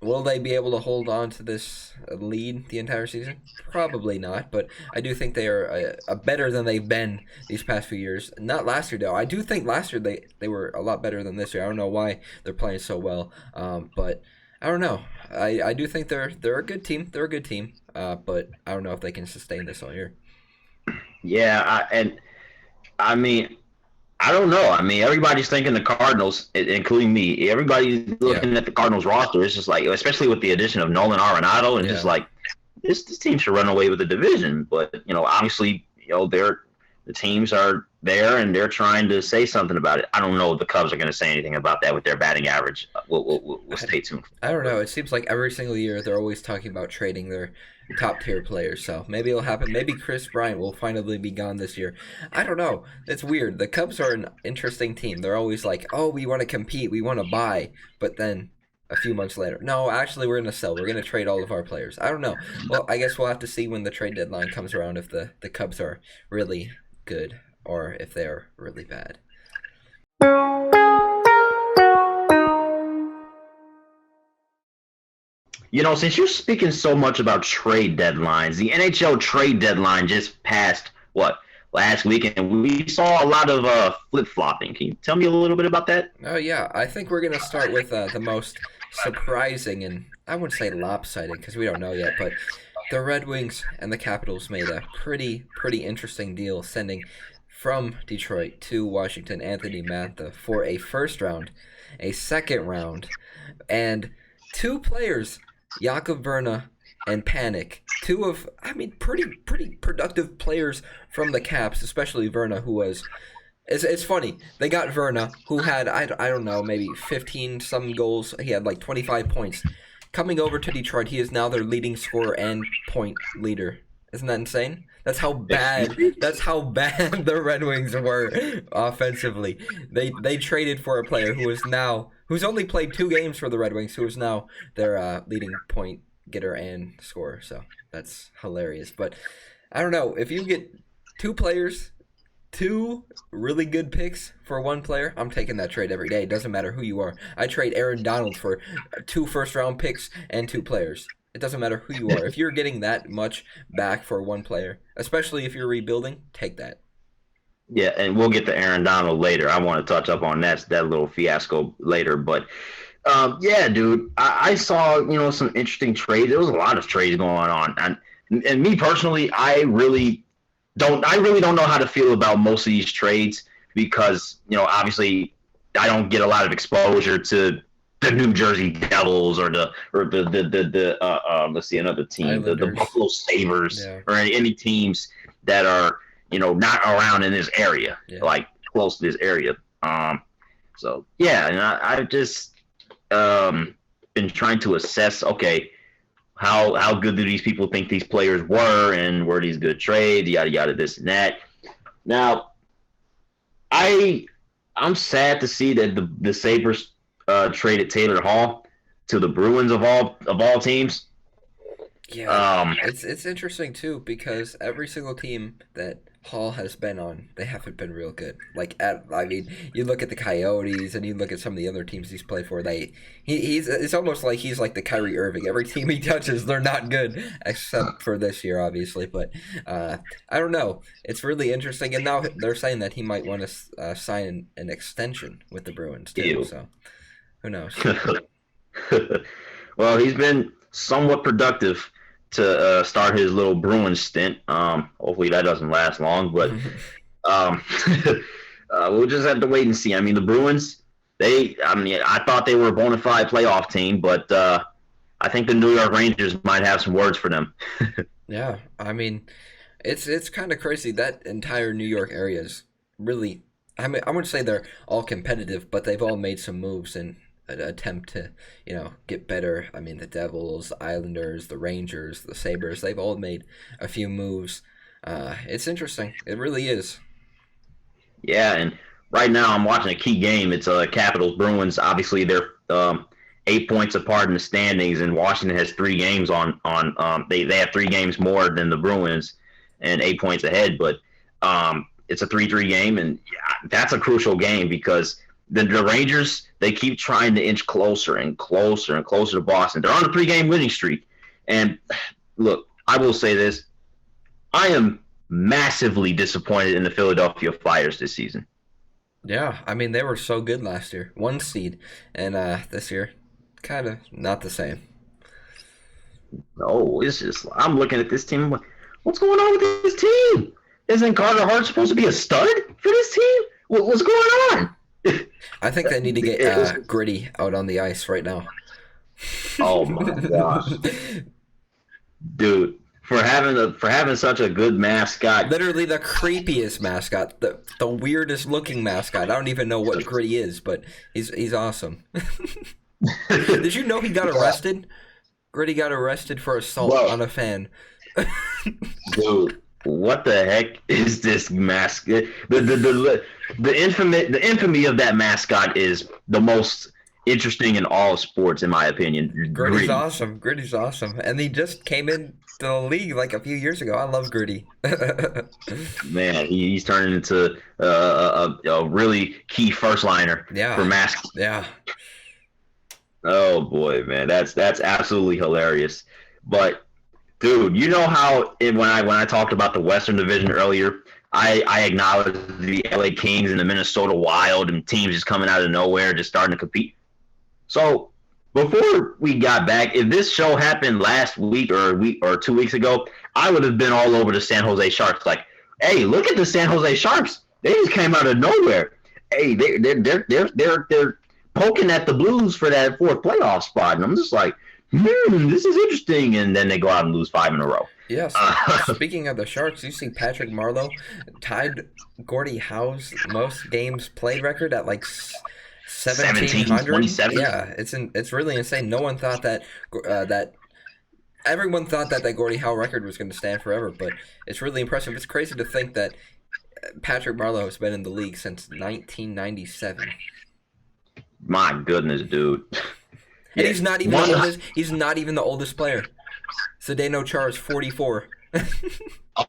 Will they be able to hold on to this lead the entire season? Probably not, but I do think they are better than they've been these past few years. Not last year, though. I do think last year they were a lot better than this year. I don't know why they're playing so well, but I don't know. I do think they're a good team. They're a good team, but I don't know if they can sustain this all year. Yeah, I mean, I don't know. I mean, everybody's thinking the Cardinals, including me. Everybody's looking at the Cardinals roster. It's just like, especially with the addition of Nolan Arenado, and just like, this team should run away with the division. But, obviously, the teams are there, and they're trying to say something about it. I don't know if the Cubs are going to say anything about that with their batting average. We'll stay tuned. I don't know. It seems like every single year they're always talking about trading their top-tier players. So maybe it'll happen. Maybe Chris Bryant will finally be gone this year. I don't know. It's weird. The Cubs are an interesting team. They're always like, oh, we want to compete. We want to buy. But then a few months later, no, actually, we're going to sell. We're going to trade all of our players. I don't know. Well, I guess we'll have to see when the trade deadline comes around if the Cubs are really good or if they're really bad. Since you're speaking so much about trade deadlines, the NHL trade deadline just passed, last week, and we saw a lot of flip-flopping. Can you tell me a little bit about that? Oh, yeah. I think we're going to start with the most surprising, and I wouldn't say lopsided because we don't know yet, but the Red Wings and the Capitals made a pretty interesting deal, sending from Detroit to Washington Anthony Mantha for a first round, a second round, and 2 players, Jakub Verna and Panic. 2 of, pretty productive players from the Caps, especially Verna, who was... It's funny. They got Verna, who had, I don't know, maybe 15-some goals. He had like 25 points. Coming over to Detroit, he is now their leading scorer and point leader. Isn't that insane? That's how bad the Red Wings were offensively. They traded for a player who's only played 2 games for the Red Wings, who is now their leading point getter and scorer. So that's hilarious. But I don't know, if you get 2 players, 2 really good picks for 1 player, I'm taking that trade every day. It doesn't matter who you are. I trade Aaron Donald for 2 first-round picks and 2 players. It doesn't matter who you are. If you're getting that much back for 1 player, especially if you're rebuilding, take that. Yeah, and we'll get to Aaron Donald later. I want to touch up on that little fiasco later. But, yeah, dude, I saw, some interesting trades. There was a lot of trades going on. And me personally, I really don't know how to feel about most of these trades because, obviously I don't get a lot of exposure to the New Jersey Devils or the let's see, another team, the Buffalo Sabres, or any teams that are, not around in this area, like close to this area. So yeah, and I've just been trying to assess, okay, how good do these people think these players were, and were these good trades, yada yada, this and that. Now, I'm sad to see that the Sabres traded Taylor Hall to the Bruins of all teams. Yeah, it's interesting too because every single team that Hall has been on, they haven't been real good. You look at the Coyotes and you look at some of the other teams he's played for. It's almost like he's like the Kyrie Irving. Every team he touches, they're not good, except for this year, obviously. But I don't know. It's really interesting, and now they're saying that he might want to sign an extension with the Bruins too. Ew. So who knows? Well, he's been somewhat productive to start his little Bruins stint. Hopefully that doesn't last long, but we'll just have to wait and see. I mean, the Bruins, I thought they were a bona fide playoff team, but I think the New York Rangers might have some words for them. Yeah, I mean, it's kind of crazy. That entire New York area is really, I wouldn't say they're all competitive, but they've all made some moves and an attempt to, get better. I mean, the Devils, the Islanders, the Rangers, the Sabres, they've all made a few moves. It's interesting. It really is. Yeah, and right now I'm watching a key game. It's Capitals Bruins. Obviously, they're 8 points apart in the standings, and Washington has 3 games on. They have 3 games more than the Bruins, and 8 points ahead. But it's a 3-3 game, and that's a crucial game because the Rangers, they keep trying to inch closer and closer and closer to Boston. They're on a 3-game winning streak. And look, I will say this. I am massively disappointed in the Philadelphia Flyers this season. Yeah, I mean, they were so good last year. 1 seed. And this year, kind of not the same. No, it's just, I'm looking at this team. What's going on with this team? Isn't Carter Hart supposed to be a stud for this team? What's going on? I think they need to get Gritty out on the ice right now. Oh my gosh, dude! For having such a good mascot, literally the creepiest mascot, the weirdest looking mascot. I don't even know what Gritty is, but he's awesome. Did you know he got arrested? Gritty got arrested for assault on a fan. Dude. What the heck is this mascot? The infamy of that mascot is the most interesting in all of sports, in my opinion. Gritty's awesome. Gritty's awesome, and he just came into the league like a few years ago. I love Gritty. Man, he's turning into a really key first liner for mascots. Yeah. Oh boy, man, that's absolutely hilarious. But dude, you know how when I talked about the Western Division earlier, I acknowledged the LA Kings and the Minnesota Wild and teams just coming out of nowhere, just starting to compete. So before we got back, if this show happened last week or a week or 2 weeks ago, I would have been all over the San Jose Sharks. Like, hey, look at the San Jose Sharks. They just came out of nowhere. Hey, they're poking at the Blues for that fourth playoff spot, and I'm just like, this is interesting. And then they go out and lose 5 in a row. Yes. Speaking of the Sharks, you see Patrick Marleau tied Gordie Howe's most games played record at like 1,700. Yeah, it's really insane. No one thought that everyone thought that Gordie Howe record was going to stand forever, but it's really impressive. It's crazy to think that Patrick Marleau has been in the league since 1997. My goodness, dude. And he's not even the oldest. He's not even the oldest player. Zdeno Chara is 44.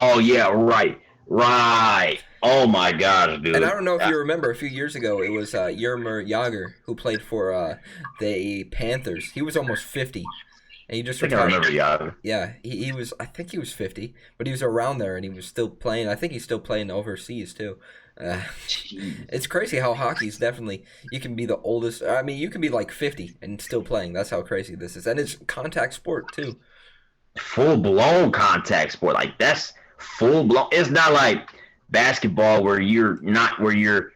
Oh yeah, right. Oh my gosh, dude. And I don't know if you remember, a few years ago, it was Jaromir Jagr who played for the Panthers. He was almost 50, and he just retired. I remember Jagr. Yeah, he was. I think he was 50, but he was around there, and he was still playing. I think he's still playing overseas too. It's crazy how hockey's definitely, you can be the oldest. I mean, you can be like 50 and still playing. That's how crazy this is, and it's contact sport too. Full blown contact sport, like that's full blown. It's not like basketball where you're you're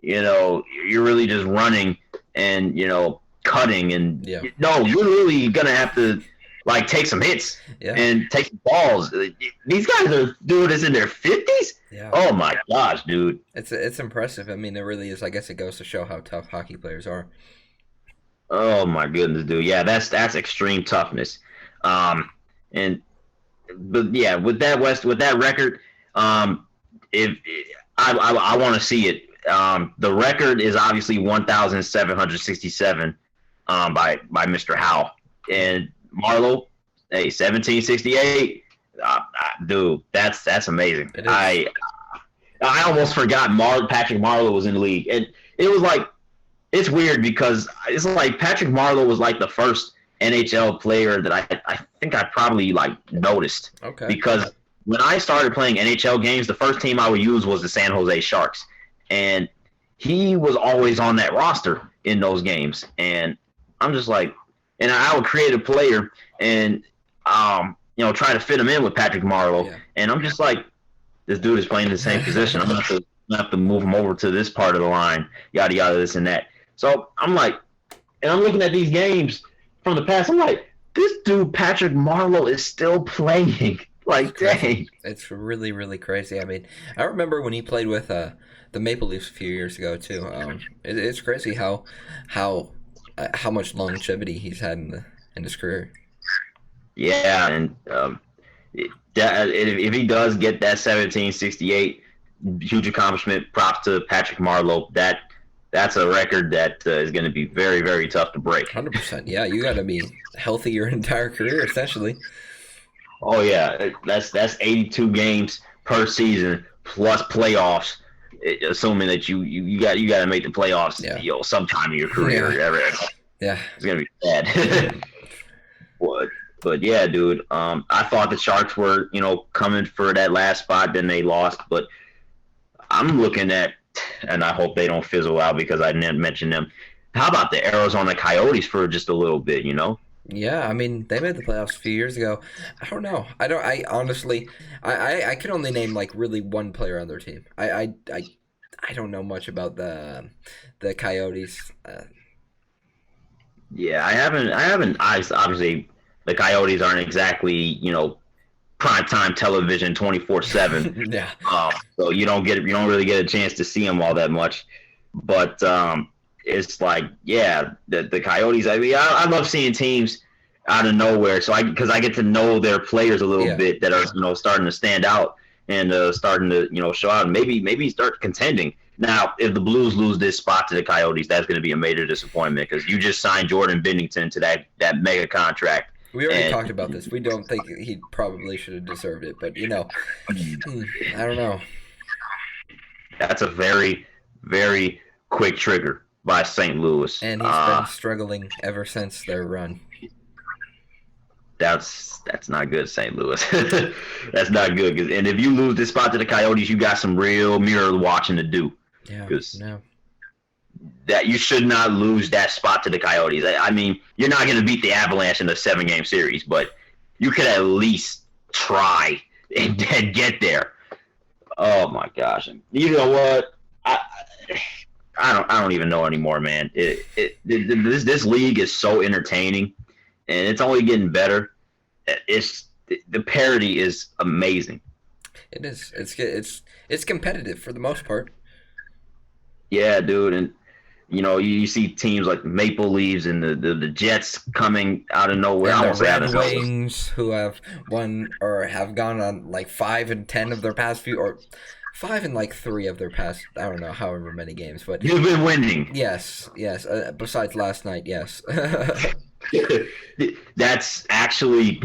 really just running and cutting and no, you're really gonna have to like take some hits and take some balls. These guys are doing this in their 50s. Yeah. Oh my gosh, dude. It's impressive. I mean, it really is. I guess it goes to show how tough hockey players are. Oh my goodness, dude. Yeah, that's extreme toughness. But yeah, with that record, if I want to see it. The record is obviously 1,767 by Mr. Howe, and Marleau, hey, 1768. Dude, that's amazing. I almost forgot Patrick Marleau was in the league, and it was like, it's weird because it's like Patrick Marleau was like the first NHL player that I think I probably like noticed. Okay. Because when I started playing NHL games, the first team I would use was the San Jose Sharks, and he was always on that roster in those games, and I'm just like, and I would create a player and try to fit him in with Patrick Marleau, and I'm just like, this dude is playing the same position. I'm gonna have to move him over to this part of the line, yada yada, this and that. So I'm like, and I'm looking at these games from the past. I'm like, this dude Patrick Marleau is still playing. Like, dang, it's really, really crazy. I mean, I remember when he played with the Maple Leafs a few years ago too. It's crazy how much longevity he's had in his career. Yeah, and if he does get that 1768, huge accomplishment. Props to Patrick Marleau. That's a record that is going to be very, very tough to break. 100%. Yeah, you got to be healthy your entire career, essentially. Oh yeah, that's 82 games per season plus playoffs. Assuming that you got to make the playoffs, sometime in your career. Yeah, it's gonna be bad. But yeah, dude. I thought the Sharks were coming for that last spot, then they lost. But I'm looking at, and I hope they don't fizzle out because I didn't mention them. How about the Arizona Coyotes for just a little bit? Yeah, I mean, they made the playoffs a few years ago. I don't know. I honestly, I can only name like really one player on their team. I don't know much about the Coyotes. Yeah, I haven't. Obviously, the Coyotes aren't exactly primetime television 24/7. Yeah. So you don't really get a chance to see them all that much. But it's like, the Coyotes. I mean, I love seeing teams out of nowhere. So because I get to know their players a little bit that are starting to stand out and starting to show out and maybe start contending. Now, if the Blues lose this spot to the Coyotes, that's going to be a major disappointment because you just signed Jordan Binnington to that mega contract. We already talked about this. We don't think he probably should have deserved it, but I don't know. That's a very, very quick trigger. by St. Louis. And he's been struggling ever since their run. That's not good, St. Louis. That's not good. And if you lose this spot to the Coyotes, you got some real mirror watching to do. Yeah. That you should not lose that spot to the Coyotes. I mean, you're not going to beat the Avalanche in a 7-game series, but you could at least try and get there. Oh my gosh! You know what? I don't even know anymore, man. This league is so entertaining, and it's only getting better. The parity is amazing. It is. It's competitive for the most part. Yeah, dude, and you see teams like Maple Leafs and the Jets coming out of nowhere. And the Red Wings, who have won or have gone on like 5-10 of their past few, or 5 and like 3 of their past, I don't know, however many games. But you've been winning. Yes. Besides last night, yes. That's actually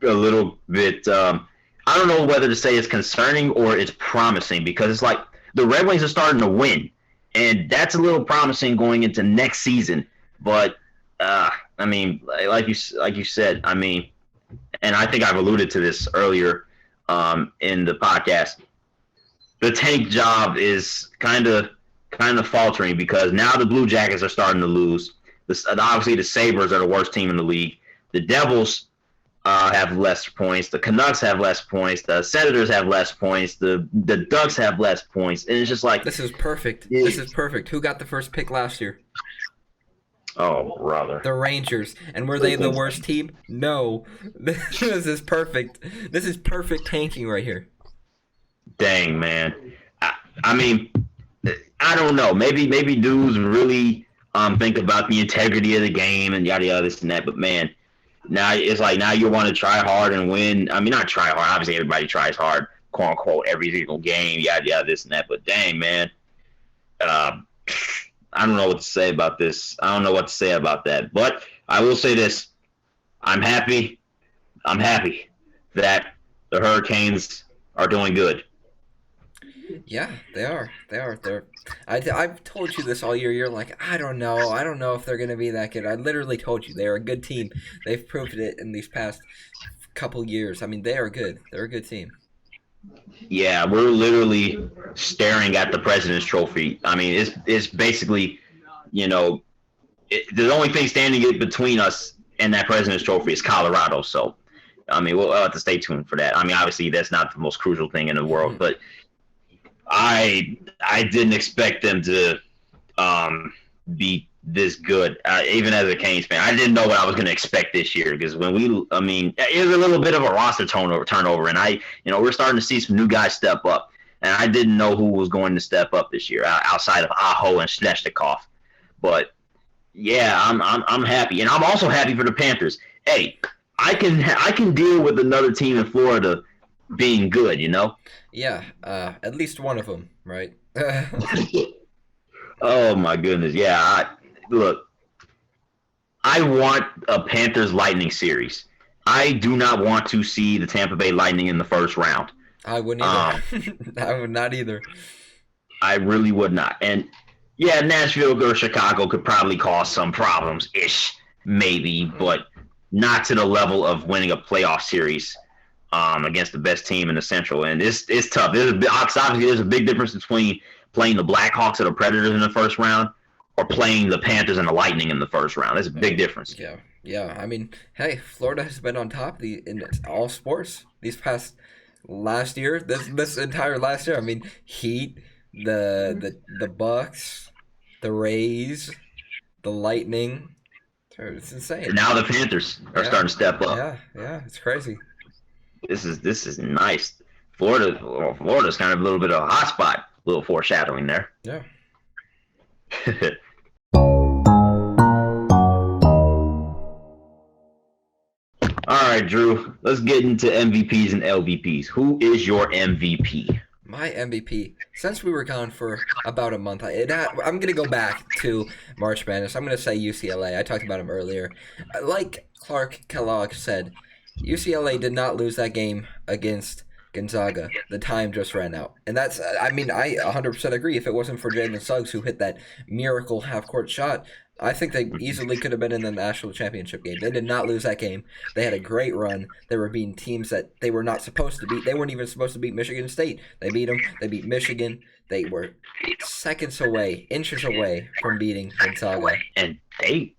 a little bit. I don't know whether to say it's concerning or it's promising, because it's like the Red Wings are starting to win. And that's a little promising going into next season, but I mean, like you said, I mean, and I think I've alluded to this earlier in the podcast. The tank job is kind of faltering, because now the Blue Jackets are starting to lose. Obviously, the Sabres are the worst team in the league. The Devils have less points. The Canucks have less points. The Senators have less points. The Ducks have less points. And it's just like, this is perfect. This is perfect. Who got the first pick last year? Oh, brother. The Rangers. And were they the worst team? No. This is perfect. This is perfect tanking right here. Dang, man. I mean, I don't know. Maybe dudes really think about the integrity of the game and yada yada, this and that. But man, now it's like, now you want to try hard and win. I mean, not try hard. Obviously, everybody tries hard, quote unquote, every single game, yada yada, this and that. But dang, man, I don't know what to say about this. I don't know what to say about that. But I will say this: I'm happy that the Hurricanes are doing good. Yeah, they are. I've told you this all year. You're like, I don't know if they're going to be that good. I literally told you they're a good team. They've proved it in these past couple years. I mean, they are good. They're a good team. Yeah, we're literally staring at the President's Trophy. I mean, it's basically, the only thing standing between us and that President's Trophy is Colorado. So, I mean, we'll have to stay tuned for that. I mean, obviously, that's not the most crucial thing in the world, but I didn't expect them to be this good, even as a Canes fan. I didn't know what I was going to expect this year, because it was a little bit of a roster turnover, and we're starting to see some new guys step up, and I didn't know who was going to step up this year outside of Aho and Svechnikov. But yeah, I'm happy, and I'm also happy for the Panthers. Hey, I can deal with another team in Florida being good, Yeah, at least one of them, right? Oh my goodness, yeah. Look, I want a Panthers Lightning series. I do not want to see the Tampa Bay Lightning in the first round. I wouldn't either. I would not either. I really would not. And yeah, Nashville or Chicago could probably cause some problems-ish, maybe, but not to the level of winning a playoff series against the best team in the Central. And it's tough. Obviously, there's a big difference between playing the Blackhawks or the Predators in the first round or playing the Panthers and the Lightning in the first round. There's a big difference. Yeah. I mean, hey, Florida has been on top in all sports these past last year. This entire last year. I mean, Heat, the Bucks, the Rays, the Lightning. It's insane. And now the Panthers are starting to step up. Yeah, it's crazy. This is nice. Florida's kind of a little bit of a hot spot. A little foreshadowing there. Yeah. All right, Drew. Let's get into MVPs and LVPs. Who is your MVP? My MVP. Since we were gone for about a month, I'm going to go back to March Madness. I'm going to say UCLA. I talked about him earlier. Like Clark Kellogg said, UCLA did not lose that game against Gonzaga, the time just ran out. And that's, I 100% agree. If it wasn't for Jalen Suggs, who hit that miracle half-court shot, I think they easily could have been in the national championship game. They did not lose that game. They had a great run. They were beating teams that they were not supposed to beat. They weren't even supposed to beat Michigan State. They beat them. They beat Michigan. They were seconds away, inches away from beating Gonzaga. And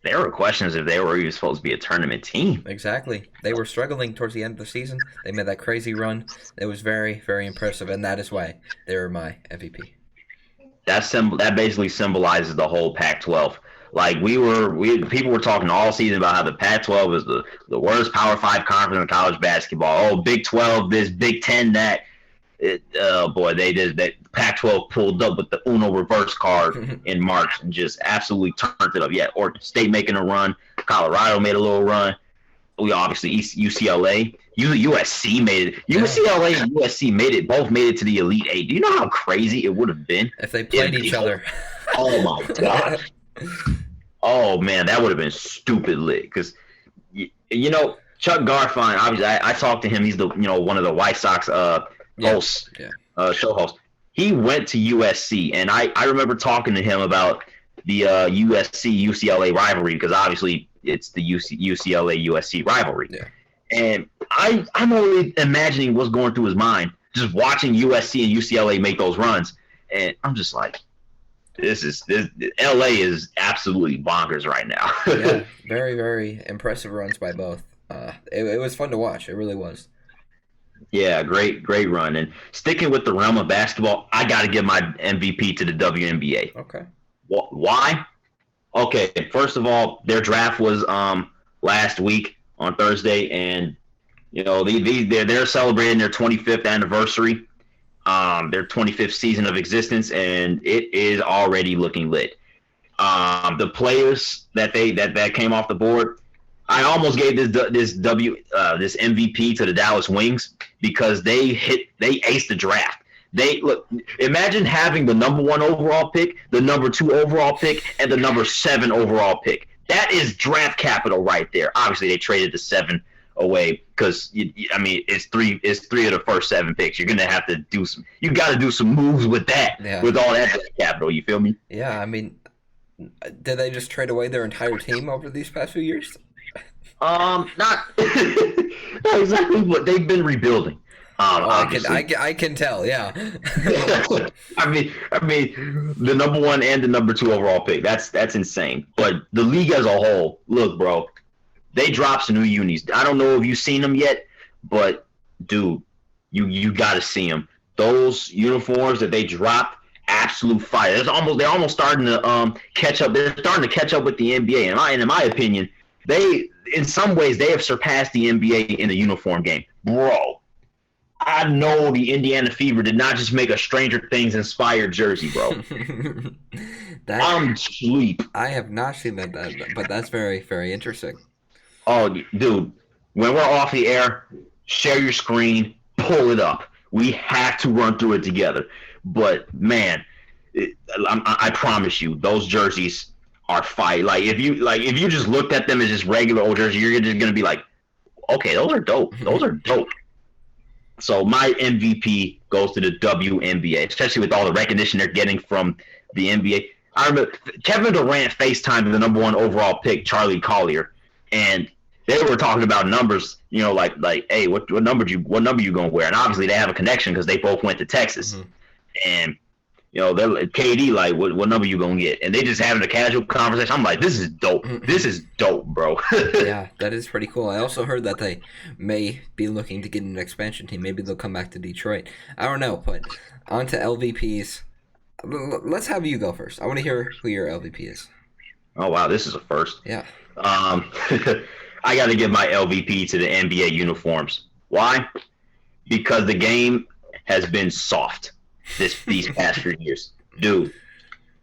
there were questions if they were even supposed to be a tournament team. Exactly. They were struggling towards the end of the season. They made that crazy run. It was very, very impressive, and that is why they were my MVP. That basically symbolizes the whole Pac-12. Like people were talking all season about how the Pac-12 is the worst Power 5 conference in college basketball. Oh, Big 12 this, Big 10 that. That Pac-12 pulled up with the Uno reverse card in March and just absolutely turned it up. Yeah, Oregon State making a run. Colorado made a little run. We obviously UCLA, USC made it. UCLA and USC both made it to the Elite Eight. Do you know how crazy it would have been if they played each other? Oh my god. Oh man, that would have been stupid lit. Because Chuck Garfien, obviously, I talked to him. He's the one of the White Sox hosts, show hosts. He went to USC, and I remember talking to him about the USC UCLA rivalry because obviously it's the UCLA USC rivalry. Yeah. And I'm only imagining what's going through his mind just watching USC and UCLA make those runs, and I'm just like, this LA is absolutely bonkers right now. Yeah, very, very impressive runs by both. It was fun to watch. It really was. Yeah, great run. And sticking with the realm of basketball, I got to give my MVP to the WNBA. Okay. Why? Okay, first of all, their draft was last week on Thursday, and they're celebrating their 25th anniversary. Their 25th season of existence, and it is already looking lit. The players that came off the board, I almost gave this MVP to the Dallas Wings because they aced the draft. Imagine having the number 1 overall pick, the number 2 overall pick, and the number 7 overall pick. That is draft capital right there. Obviously, they traded the 7 away because it's three of the first 7 picks. You're gonna have to do some. You got to do some moves with that, with all that capital. You feel me? Yeah, did they just trade away their entire team over these past few years? Not exactly, but they've been rebuilding. I can tell. Yeah. I mean, the number 1 and the number 2 overall pick. That's insane. But the league as a whole, look, bro. They dropped some new unis. I don't know if you've seen them yet, but dude, you got to see them. Those uniforms that they dropped, absolute fire. They're almost starting to catch up. They're starting to catch up with the NBA. And in my opinion, in some ways they have surpassed the NBA in the uniform game, bro. I know the Indiana Fever did not just make a Stranger Things inspired jersey, bro. I'm sleep. I have not seen that, but that's very, very interesting. Oh, dude, when we're off the air, share your screen, pull it up. We have to run through it together. But, man, I promise you, those jerseys are fire. If you just looked at them as just regular old jerseys, you're just going to be like, okay, those are dope. Those are dope. So my MVP goes to the WNBA, especially with all the recognition they're getting from the NBA. I remember Kevin Durant FaceTimed the number 1 overall pick, Charlie Collier, and they were talking about numbers, hey, what number you gonna wear? And obviously they have a connection because they both went to Texas, and they're KD like, what number you gonna get? And they just having a casual conversation. I'm like, this is dope. This is dope, bro. Yeah, that is pretty cool. I also heard that they may be looking to get an expansion team. Maybe they'll come back to Detroit. I don't know, but on to LVPs. Let's have you go first. I want to hear who your LVP is. Oh wow, this is a first. Yeah. I got to give my LVP to the NBA uniforms. Why? Because the game has been soft these past few years. Dude,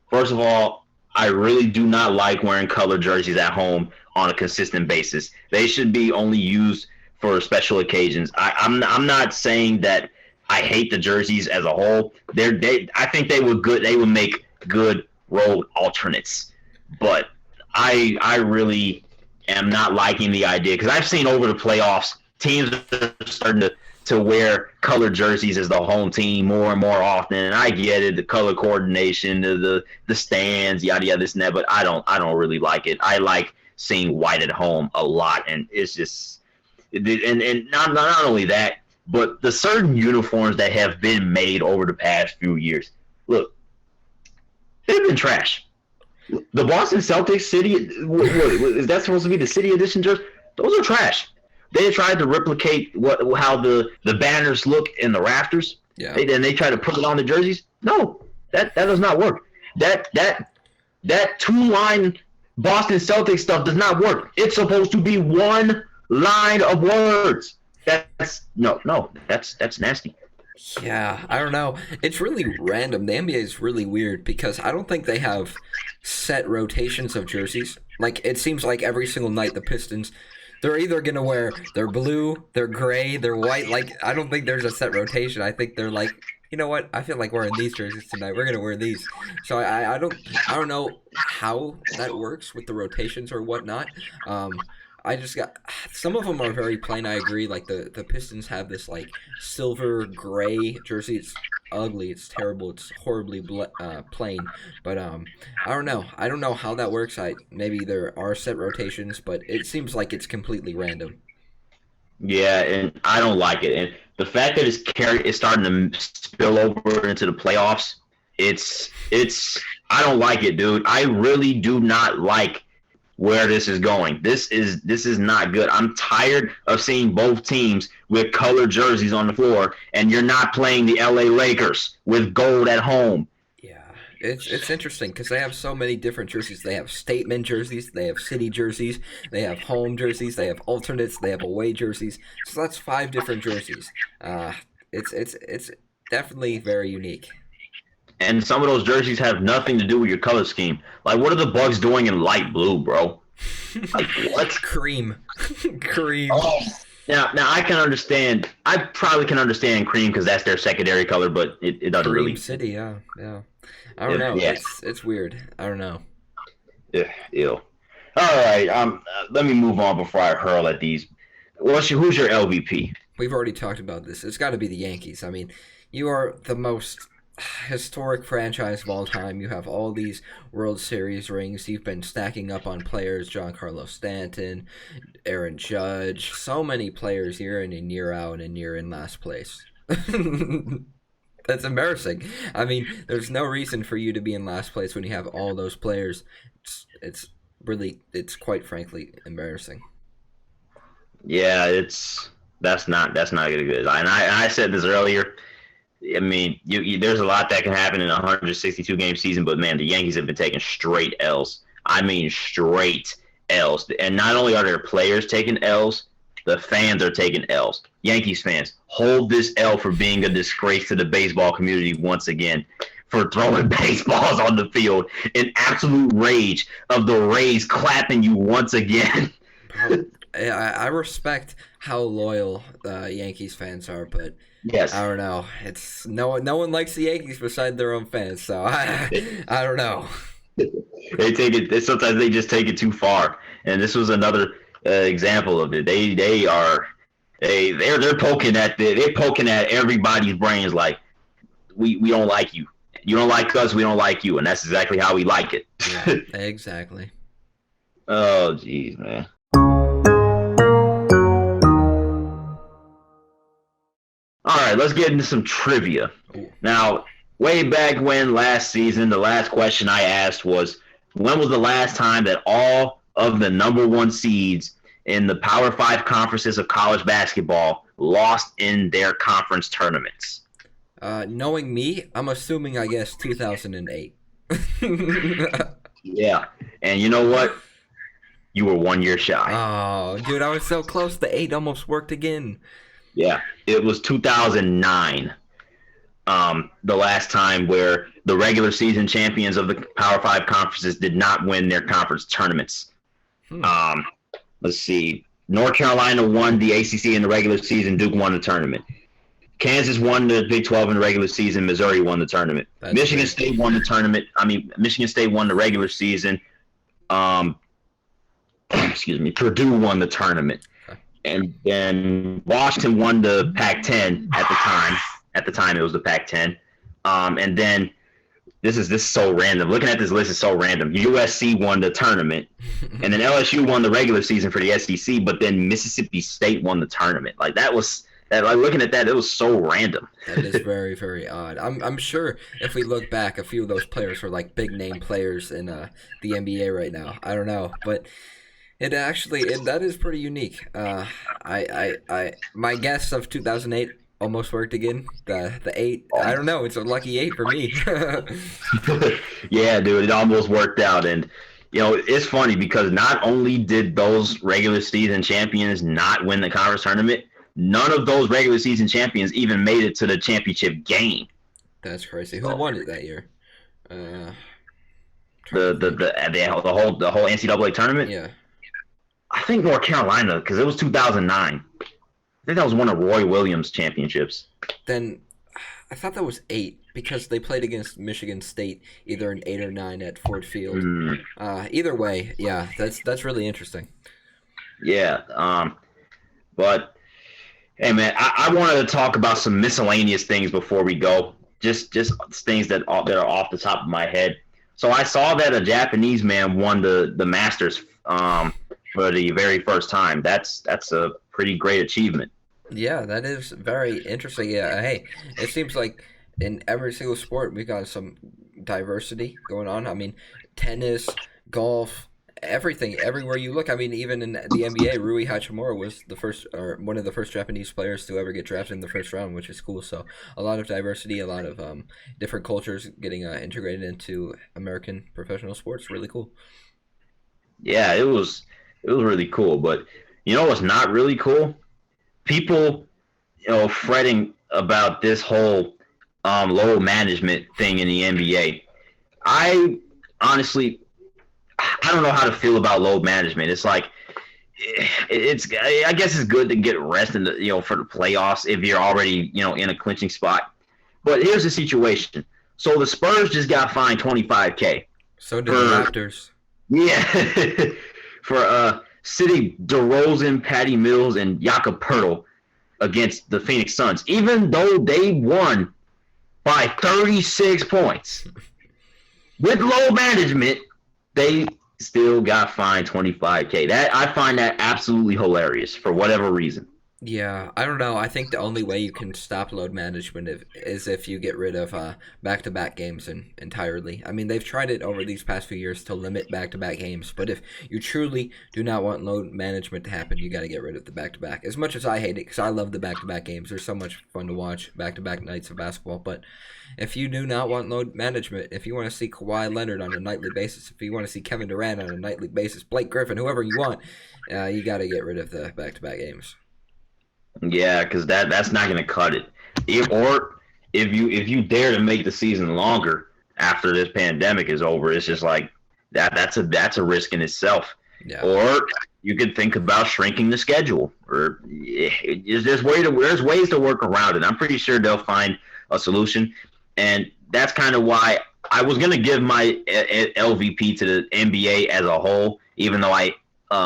first of all, I really do not like wearing colored jerseys at home on a consistent basis. They should be only used for special occasions. I'm not saying that I hate the jerseys as a whole. I think they would make good road alternates. But I really am not liking the idea because I've seen over the playoffs teams are starting to to wear colored jerseys as the home team more and more often. And I get it, the color coordination, the stands, yada yada, this and that. But I don't really like it. I like seeing white at home a lot, and it's just, and not only that, but the certain uniforms that have been made over the past few years. Look, they've been trash. The Boston Celtics city, is that supposed to be the city edition jersey? Those are trash. They tried to replicate how the banners look in the rafters. Yeah. And they try to put it on the jerseys. No, that does not work. That 2-line Boston Celtics stuff does not work. It's supposed to be one line of words. That's nasty. Yeah, I don't know. It's really random. The NBA is really weird because I don't think they have set rotations of jerseys. Like, it seems like every single night the Pistons, they're either going to wear their blue, their gray, their white. Like, I don't think there's a set rotation. I think they're like, you know what? I feel like wearing these jerseys tonight. We're going to wear these. So I don't know how that works with the rotations or whatnot. I just got some of them are very plain. I agree. Like the Pistons have this like silver gray jersey. It's ugly. It's terrible. It's horribly plain. But I don't know. I don't know how that works. Maybe there are set rotations, but it seems like it's completely random. Yeah, and I don't like it. And the fact that it's starting to spill over into the playoffs, it's I don't like it, dude. I really do not like where this is going. This is not good. I'm tired of seeing both teams with colored jerseys on the floor, and you're not playing the LA Lakers with gold at home. Yeah, it's interesting because they have so many different jerseys. They have statement jerseys, they have city jerseys, they have home jerseys, they have alternates, they have away jerseys. So that's 5 different jerseys. It's definitely very unique. And some of those jerseys have nothing to do with your color scheme. Like, what are the Bucks doing in light blue, bro? Like, what? Cream. Oh. Now I can understand. I probably can understand cream because that's their secondary color, but it doesn't Cream really. City, yeah. I don't know. Yeah. It's weird. I don't know. Yeah, ew. All right. Let me move on before I hurl at these. Who's your LVP? We've already talked about this. It's got to be the Yankees. I mean, you are the most historic franchise of all time. You have all these World Series rings. You've been stacking up on players, Giancarlo Stanton, Aaron Judge, so many players year in and year out, and you're in last place. That's embarrassing. I mean, there's no reason for you to be in last place when you have all those players. It's quite frankly embarrassing. Yeah, that's not good. And I said this earlier. I mean, there's a lot that can happen in a 162 game season, but man, the Yankees have been taking straight L's. I mean, straight L's. And not only are their players taking L's, the fans are taking L's. Yankees fans, hold this L for being a disgrace to the baseball community once again, for throwing baseballs on the field in absolute rage of the Rays clapping you once again. I respect how loyal Yankees fans are, but yes, I don't know. It's no one likes the Yankees beside their own fans, so I don't know. They take it. Sometimes they just take it too far, and this was another example of it. They're poking at everybody's brains like we don't like you. You don't like us, we don't like you, and that's exactly how we like it. Yeah, exactly. Oh, jeez, man. All right, let's get into some trivia. Ooh. Now, way back when last season, the last question I asked was, when was the last time that all of the number 1 seeds in the Power 5 conferences of college basketball lost in their conference tournaments? Knowing me, I'm assuming, I guess, 2008. Yeah, and you know what? You were 1 year shy. Oh, dude, I was so close. The 8 almost worked again. Yeah, it was 2009, the last time where the regular season champions of the Power 5 conferences did not win their conference tournaments. Let's see. North Carolina won the ACC in the regular season. Duke won the tournament. Kansas won the Big 12 in the regular season. Missouri won the tournament. Michigan State won the tournament. Michigan State won the regular season. Purdue won the tournament. and then Washington won the Pac-10 at the time. At the time, it was the Pac-10. And then this is so random. Looking at this list is so random. USC won the tournament, and then LSU won the regular season for the SEC. But then Mississippi State won the tournament. Like that was like looking at that, it was so random. That is very, very odd. I'm sure if we look back, a few of those players were like big name players in the NBA right now. I don't know, but that is pretty unique. My guess of 2008 almost worked again. The 8, I don't know. It's a lucky 8 for me. Yeah, dude, it almost worked out. And it's funny because not only did those regular season champions not win the conference tournament, none of those regular season champions even made it to the championship game. That's crazy. Who won it that year? The whole NCAA tournament. Yeah, I think North Carolina, because it was 2009. I think that was one of Roy Williams' championships. Then I thought that was 8 because they played against Michigan State either in 8 or 9 at Ford Field. Either way, yeah, that's really interesting. Yeah, but hey, man, I wanted to talk about some miscellaneous things before we go. Just things that are off the top of my head. So I saw that a Japanese man won the Masters for the very first time. That's a pretty great achievement. Yeah, that is very interesting. Yeah, hey, it seems like in every single sport we got some diversity going on. I mean, tennis, golf, everything, everywhere you look. I mean, even in the NBA, Rui Hachimura was one of the first Japanese players to ever get drafted in the first round, which is cool. So a lot of diversity, a lot of different cultures getting integrated into American professional sports. Really cool. Yeah, it was really cool. But you know what's not really cool? People, fretting about this whole low management thing in the NBA. I don't know how to feel about load management. It's like I guess it's good to get rest in the for the playoffs if you're already in a clinching spot. But here's the situation. So the Spurs just got fined $25K. So did the Raptors. Yeah, for sitting DeRozan, Patty Mills, and Jakob Poeltl against the Phoenix Suns, even though they won by 36 points. With low management, they still got fined $25K. I find that absolutely hilarious for whatever reason. Yeah, I don't know. I think the only way you can stop load management is if you get rid of back-to-back games entirely. I mean, they've tried it over these past few years to limit back-to-back games, but if you truly do not want load management to happen, you got to get rid of the back-to-back. As much as I hate it, because I love the back-to-back games. They're so much fun to watch, back-to-back nights of basketball, but if you do not want load management, if you want to see Kawhi Leonard on a nightly basis, if you want to see Kevin Durant on a nightly basis, Blake Griffin, whoever you want, you got to get rid of the back-to-back games. Yeah, because that's not going to cut it. If you dare to make the season longer after this pandemic is over, it's just like that's a risk in itself. Yeah. Or you could think about shrinking the schedule, or there's ways to work around it. I'm pretty sure they'll find a solution, and that's kind of why I was going to give my LVP to the NBA as a whole, even though I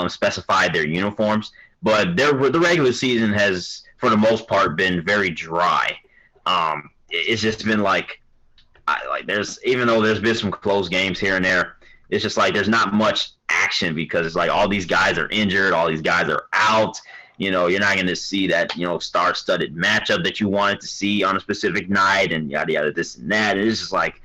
specified their uniforms. But the regular season has, for the most part, been very dry. It's just been even though there's been some close games here and there, it's just like there's not much action because it's like all these guys are injured, all these guys are out. You're not going to see that star-studded matchup that you wanted to see on a specific night, and yada yada, this and that. And it's just like,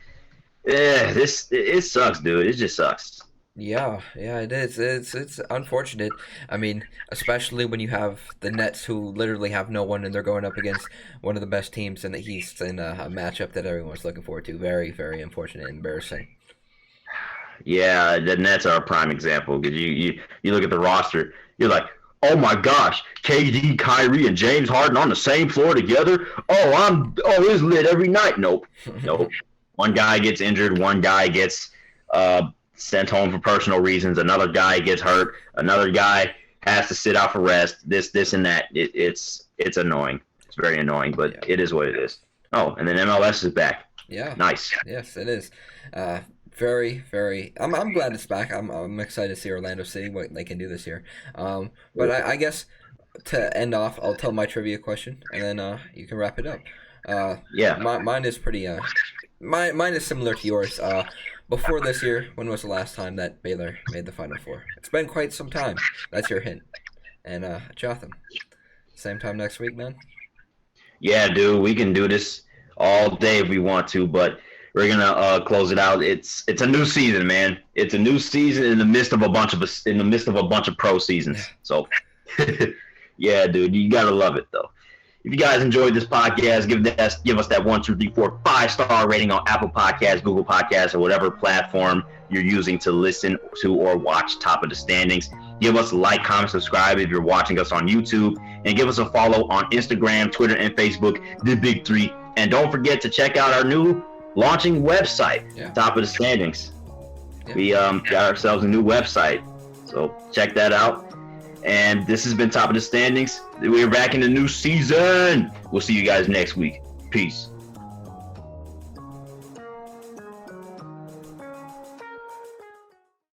it sucks, dude. It just sucks. Yeah, it is. It's unfortunate. I mean, especially when you have the Nets, who literally have no one, and they're going up against one of the best teams in the East in a matchup that everyone's looking forward to. Very, very unfortunate and embarrassing. Yeah, the Nets are a prime example because you look at the roster, you're like, oh my gosh, KD, Kyrie, and James Harden on the same floor together. It's lit every night. Nope. One guy gets injured, one guy gets sent home for personal reasons, another guy gets hurt, another guy has to sit out for rest, this and that. It's annoying. It's very annoying, but It is what it is. Oh, and then MLS is back. Yeah. Nice. Yes, it is. Very, very. I'm glad it's back. I'm excited to see Orlando City, what they can do this year. But I guess to end off, I'll tell my trivia question, and then you can wrap it up. Yeah. Mine is pretty. Mine is similar to yours. Before this year, when was the last time that Baylor made the Final Four? It's been quite some time. That's your hint. And Jotham, same time next week, man. Yeah, dude, we can do this all day if we want to, but we're gonna close it out. It's a new season, man. It's a new season in the midst of a bunch of pro seasons. So, yeah, dude, you gotta love it though. If you guys enjoyed this podcast, give us that 1, 2, 3, 4, 5-star rating on Apple Podcasts, Google Podcasts, or whatever platform you're using to listen to or watch Top of the Standings. Give us a like, comment, subscribe if you're watching us on YouTube, and give us a follow on Instagram, Twitter, and Facebook, the Big Three. And don't forget to check out our new launching website, Top of the Standings. Yeah. We got ourselves a new website, so check that out. And this has been Top of the Standings. We're back in the new season. We'll see you guys next week. Peace.